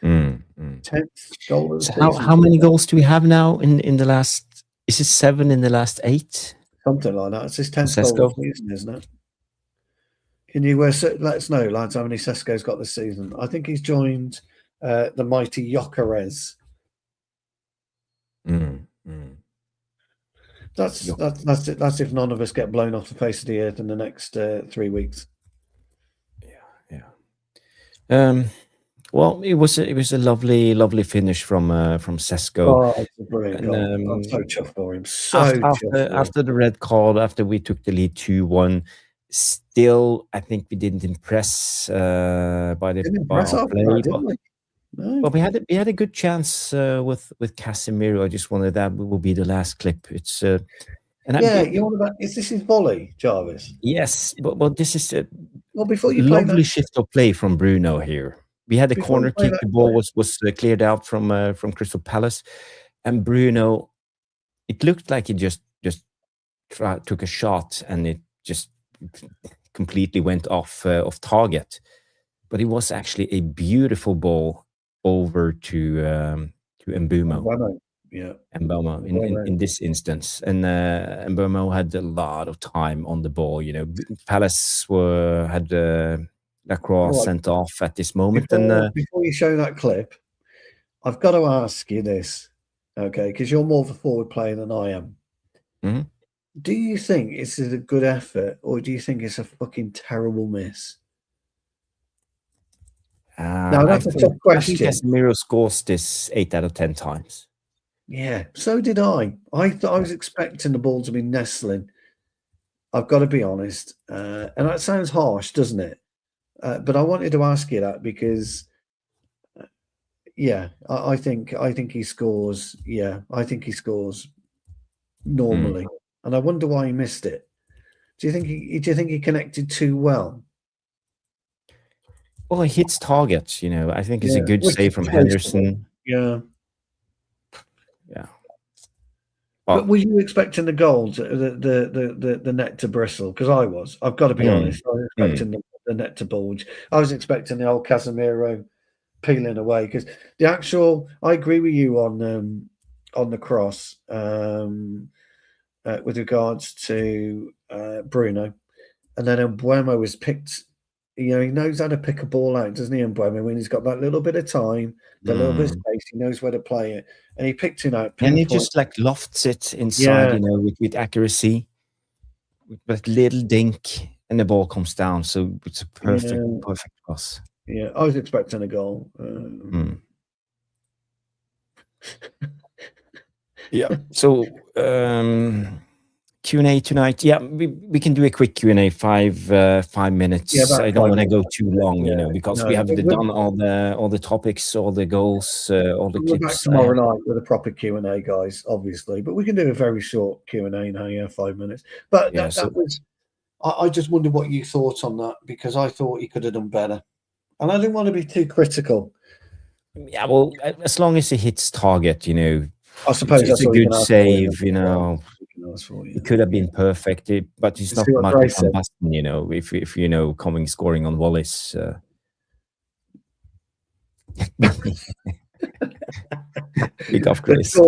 10th goal of the season. How many goals do we have now in the last? Is it 7 in the last 8? Something like that. It's his 10th goal of the season, isn't it? Can you let us know, lads, how many Cesko's got this season? I think he's joined the mighty Jokeres. That's it. That's if none of us get blown off the face of the earth in the next 3 weeks. Yeah. Well, it was a lovely finish from Cesko. Oh, it's a brilliant goal. I'm so chuffed for him. After the red card, after we took the lead 2-1, still I think we didn't impress by our play. No. But we had a good chance with Casemiro. I just wanted that will be the last clip. It's you want about? Is this his volley, Jarvis? Yes, but this is a before you lovely shift of play from Bruno here. We had a corner kick. The ball was cleared out from Crystal Palace, and Bruno. It looked like he just took a shot and it just completely went off target, but it was actually a beautiful ball over to Mbeumo. Yeah, Mbeumo in this instance, and Mbeumo had a lot of time on the ball. Palace had Lacroix sent off at this moment. Before you show that clip, I've got to ask you this, okay? Because you're more of a forward player than I am. Do you think it's a good effort, or do you think it's a fucking terrible miss? Now that's a tough question. I think Casemiro scores this 8 out of 10 times. Yeah, so did I. I thought I was expecting the ball to be nestling. I've got to be honest, and that sounds harsh, doesn't it? But I wanted to ask you that because, I think he scores. Yeah, I think he scores normally, and I wonder why he missed it. Do you think he connected too well? Well, he hits targets. I think it's a good save from Henderson. Yeah. Well, but were you expecting the goal, the net to bristle? Because I was. I've got to be honest. I was expecting the net to bulge. I was expecting the old Casemiro peeling away because the actual. I agree with you on the cross with regards to Bruno, and then Mbeumo was picked. He knows how to pick a ball out, doesn't he, Mbeumo? When he's got that little bit of time, the little bit of space, he knows where to play it, and he picked it out. And he just lofts it inside, with accuracy, with that little dink, and the ball comes down. So it's a perfect pass. Yeah, I was expecting a goal. Yeah. So Q&A tonight. Yeah, we can do a quick Q&A, 5 minutes. Yeah, I don't want to go too long, because we have done all the topics, all the goals, all the we're clips. back tomorrow night with a proper Q&A, guys, obviously. But we can do a very short Q&A now, 5 minutes. But that was... I just wondered what you thought on that, because I thought he could have done better. And I didn't want to be too critical. Yeah, well, as long as he hits target, I suppose it's a good save, It could have been perfect, but it's not Michael van Basten, if coming scoring on volleys. Big off, Grace.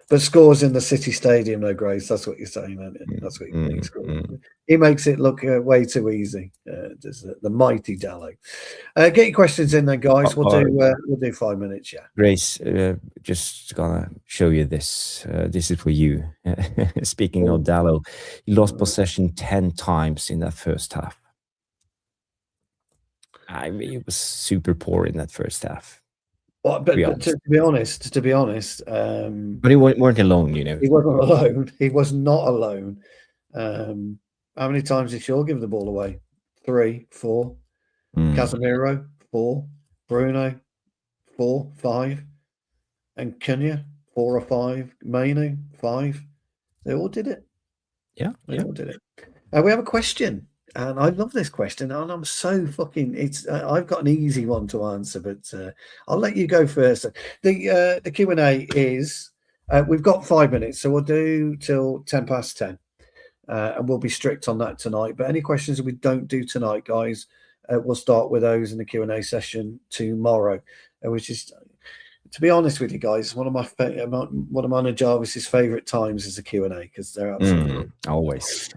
But scores in the City Stadium, though, Grace. That's what you're saying, isn't it? That's what you think. He makes it look way too easy. The mighty Dallo. Get your questions in there, guys. We'll do 5 minutes. Yeah. Grace, just gonna show you this. This is for you. Speaking of Dallo, he lost possession 10 times in that first half. I mean, he was super poor in that first half. But to be honest, but he weren't alone, He wasn't alone. He was not alone. How many times did Shaw give the ball away? 3, 4. Casemiro, 4. Bruno, 4, 5. And Cunha, 4 or 5. Mainu, 5. They all did it. Yeah, they all did it. We have a question. And I love this question, and I'm so fucking... I've got an easy one to answer, but I'll let you go first. The Q&A is... we've got 5 minutes, so we'll do till 10 past 10. And we'll be strict on that tonight. But any questions that we don't do tonight, guys, we'll start with those in the Q&A session tomorrow, which is... To be honest with you guys, one of my Jarvis's favourite times is the Q&A, because they're absolutely... Always.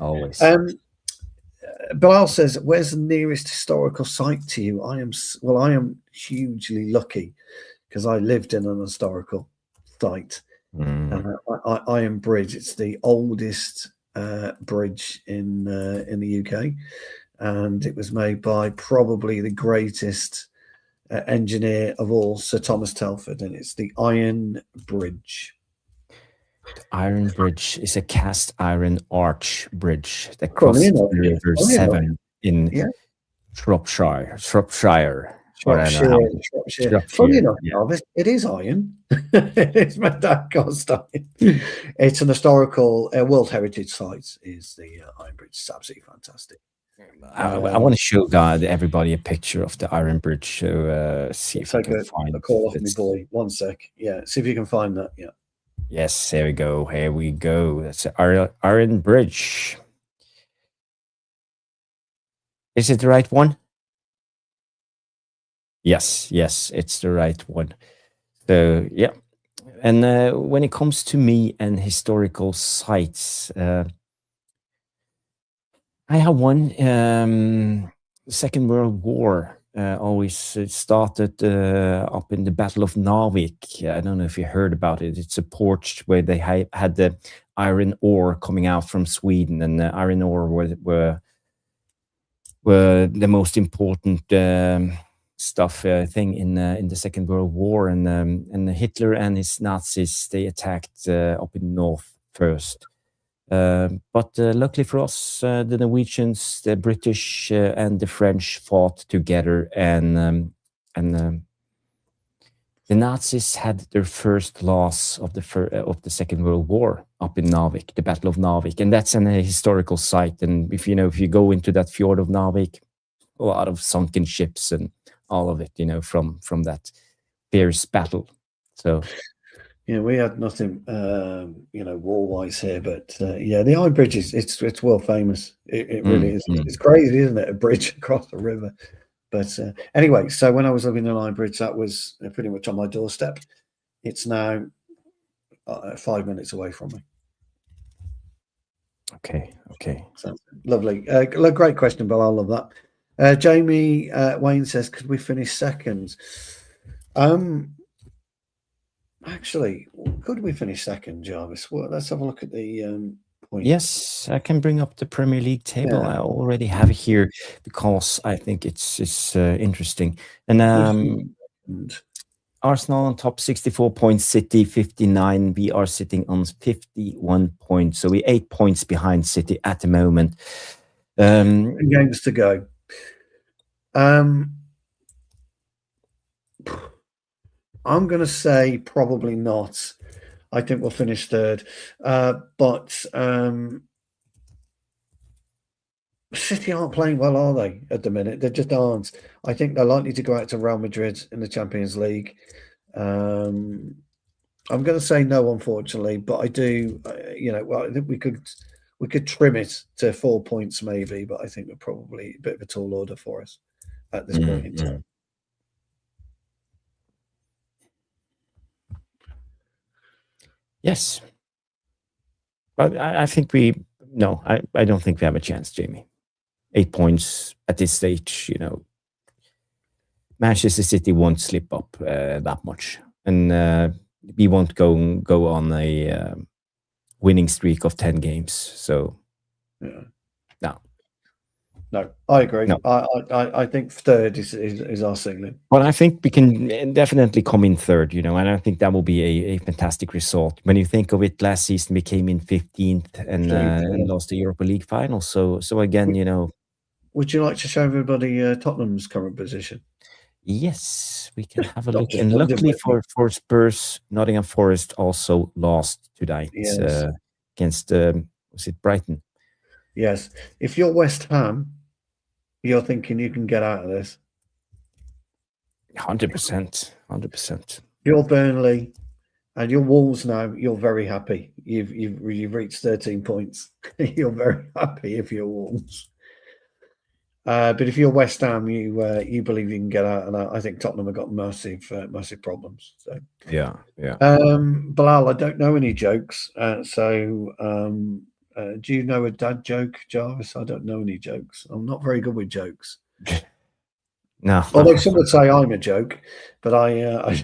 Bilal says, where's the nearest historical site to you? I am hugely lucky, because I lived in an historical site. Iron Bridge. It's the oldest bridge in the UK, and it was made by probably the greatest engineer of all, Sir Thomas Telford, and it's the Iron Bridge. Iron Bridge is a cast iron arch bridge that crosses the River Severn in Shropshire. Funny enough, Jarvis, it is iron. It's made that cast iron. It's an historical World Heritage Site. Is the Iron Bridge? It's absolutely fantastic. I want to show everybody a picture of the Iron Bridge. So see if I can find a call off me, boy. 1 sec. Yeah, see if you can find that. Yeah. Yes, here we go. That's the Iron Bridge. Is it the right one? Yes, it's the right one. So, yeah. And when it comes to me and historical sites, I have one. Second World War. Always started up in the Battle of Narvik. I don't know if you heard about it. It's a port where they had the iron ore coming out from Sweden, and the iron ore were the most important thing in the Second World War. And Hitler and his Nazis, they attacked up in north first. But luckily for us, the Norwegians, the British, and the French fought together, and the Nazis had their first loss of the Second World War up in Narvik, the Battle of Narvik, and that's a historical site. And if you go into that fjord of Narvik, a lot of sunken ships and all of it, from that fierce battle. So. Yeah, we had nothing, war-wise here, but the Iron Bridge it's world famous. It really is. It's crazy, isn't it? A bridge across the river. But anyway, so when I was living in Iron Bridge, that was pretty much on my doorstep. It's now 5 minutes away from me. Okay. So, lovely. Great question, Bill. I love that. Jamie Wayne says, could we finish second? Actually, could we finish second, Jarvis? Well, let's have a look at the point. Yes, I can bring up the Premier League table. Yeah. I already have it here because I think it's interesting. And Arsenal on top, 64 points. City 59. We are sitting on 51 points. So we're 8 points behind City at the moment. Games to go. I'm going to say probably not. I think we'll finish third. But City aren't playing well, are they, at the minute? They just aren't. I think they're likely to go out to Real Madrid in the Champions League. I'm going to say no, unfortunately, but I do. Well, I think we could trim it to 4 points maybe, but I think we're probably a bit of a tall order for us at this point in time. Yes, but I think I don't think we have a chance, Jamie. 8 points at this stage, Manchester City won't slip up that much, and we won't go on a winning streak of 10 games. So, yeah. No, I agree. No. I think third is our ceiling. Well, I think we can definitely come in third, and I think that will be a fantastic result. When you think of it, last season we came in 15th and lost the Europa League final. So again, Would you like to show everybody Tottenham's current position? Yes, we can have a look. And luckily for Spurs, Nottingham Forest also lost tonight against, was it Brighton? Yes. If you're West Ham, you're thinking you can get out of this. 100%. 100%. You're Burnley and your Wolves now, you're very happy. You've reached 13 points. You're very happy if you're Wolves. But if you're West Ham, you believe you can get out, and I think Tottenham have got massive problems. So yeah. Bilal, I don't know any jokes. Do you know a dad joke, Jarvis? I don't know any jokes. I'm not very good with jokes. No. Although some would say I'm a joke, but I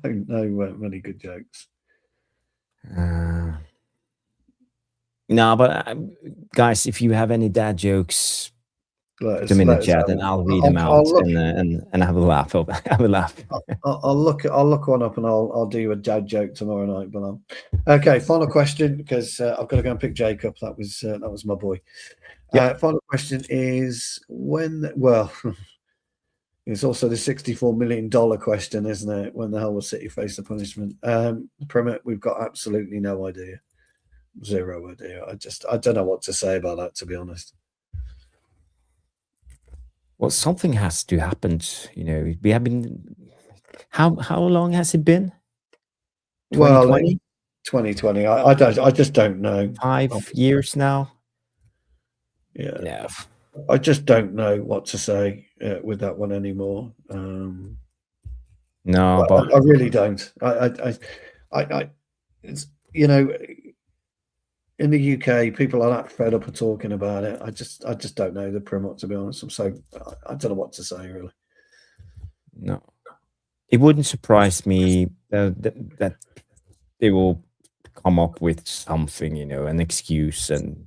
don't know many good jokes. No, but guys, if you have any dad jokes, put them in the chat, and I'll read them out and have a laugh. Have a laugh. I'll look one up and I'll do a dad joke tomorrow night. But okay. Final question, because I've got to go and pick Jacob. That was my boy. Yep. Final question is it's also the $64 million question, isn't it? When the hell will City face the punishment? Premier, we've got absolutely no idea. Zero idea. I don't know what to say about that, to be honest. Well, something has to happen. We have been. How long has it been? 2020? Well, 2020. I just don't know. 5 years now. Yeah. I just don't know what to say with that one anymore. No, but I really don't. It's in the UK, people are that fed up of talking about it. I just don't know the Premier, to be honest. I don't know what to say, really. No, it wouldn't surprise me that they will come up with something, an excuse, and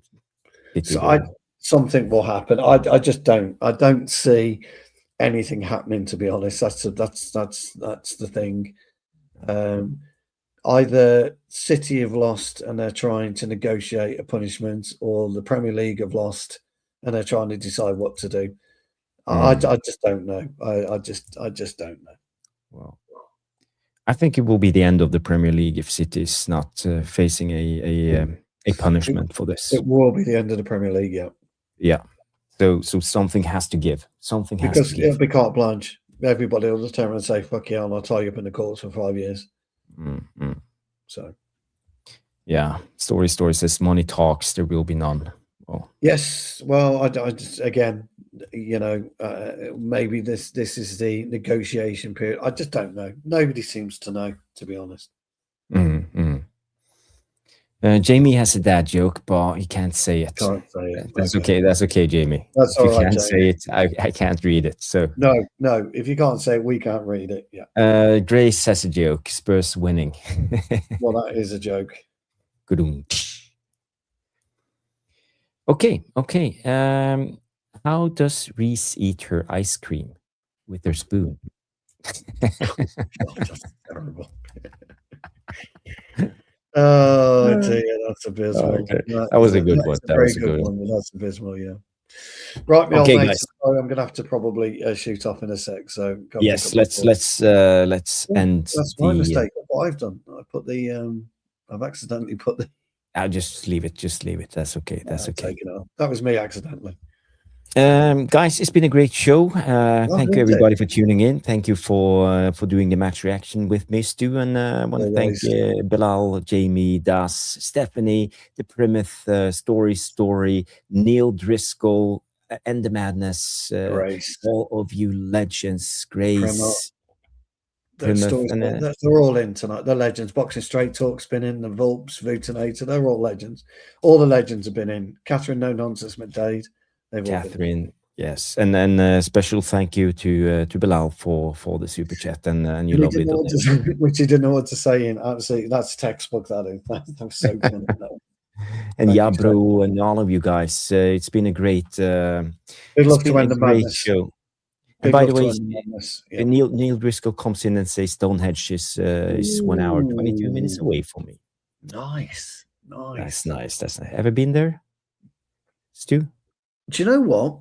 something will happen. I just don't. I don't see anything happening, to be honest. That's the thing. Either City have lost and they're trying to negotiate a punishment, or the Premier League have lost and they're trying to decide what to do. I just don't know. I just don't know. Well, I think it will be the end of the Premier League if City is not facing a punishment for this. It will be the end of the Premier League. Yeah. So something has to give. Something has to give. Because it'll be carte blanche. Everybody will just turn and say, "Fuck yeah, I'll tie you up in the courts for 5 years." So, yeah, story says money talks. There will be none. Well, yes. Well, I just, again, maybe this is the negotiation period. I just don't know. Nobody seems to know, to be honest. Jamie has a dad joke, but he can't say it. Can't say it. That's okay. That's okay, Jamie. That's if all you right, can't Jamie. say it, I can't read it. So no. If you can't say it, we can't read it. Yeah. Grace has a joke. Spurs winning. Well, that is a joke. Good. Okay. How does Reese eat her ice cream? With her spoon? God, that's terrible. Oh dear, that's abysmal. Okay. That was a good one. That's a very good one. That's abysmal, yeah. Right, my old mate. Sorry, I'm going to have to probably shoot off in a sec. So yes, let's end. That's my mistake. What I've done, I've accidentally put the. I'll just leave it. Just leave it. That's okay. That's okay. That was me accidentally. Guys, it's been a great show. Thank you everybody for tuning in. Thank you for doing the match reaction with me, Stu, and I want to thank Bilal, Jamie, Das, Stephanie, the Plymouth story, Neil Driscoll, and the Madness, all of you legends, Grace. Plymouth, they're all in tonight. The legends. Boxing Straight Talk's been in. The Vulps, Vutinator, they're all legends. All the legends have been in. Catherine No Nonsense McDade. Catherine, yes, and then special thank you to Bilal for the super chat and you lovely donation, which he didn't know what to say in. Absolutely, that's textbook. That is. That's so funny. And Yabro and all of you guys, it's been a great, good luck to end the madness show. And by the way, Neil Driscoll comes in and says Stonehenge is 1 hour 22 minutes away from me. Nice. That's nice. Ever been there, Stu? Do you know what?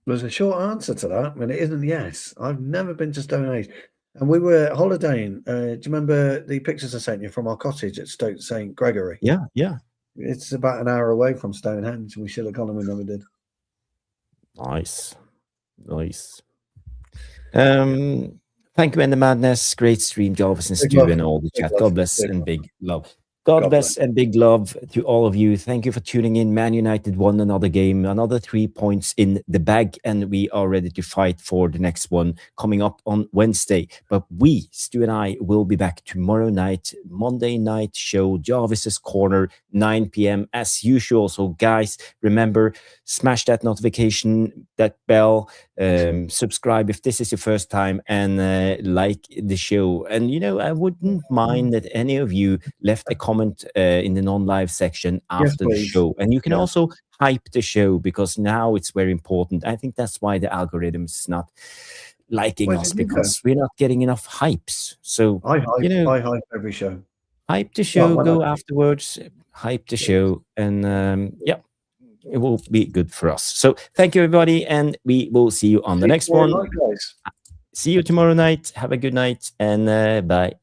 There's a short answer to that, and it isn't yes. I've never been to Stonehenge. And we were holidaying. Do you remember the pictures I sent you from our cottage at Stoke St. Gregory? Yeah. It's about an hour away from Stonehenge. We should have gone and we never did. Nice. Thank you, and the Madness. Great stream, Jarvis and Stu and all the chat. God bless and big love. God bless and big love to all of you. Thank you for tuning in. Man United won another game, another 3 points in the bag, and we are ready to fight for the next one coming up on Wednesday. But we, Stu and I, will be back tomorrow night, Monday night show, Jarvis's Corner, 9 p.m. as usual. So guys, remember, smash that notification, that bell, subscribe if this is your first time, and like the show. And I wouldn't mind that any of you left a comment in the non-live section after the show, and you can also hype the show, because now it's very important. I think that's why the algorithm is not liking us, because we're not getting enough hypes. So I hype every show. Hype the show, go afterwards, hype the show, and it will be good for us. So thank you everybody, and we will see you on the next one. See you tomorrow night. Have a good night, and bye.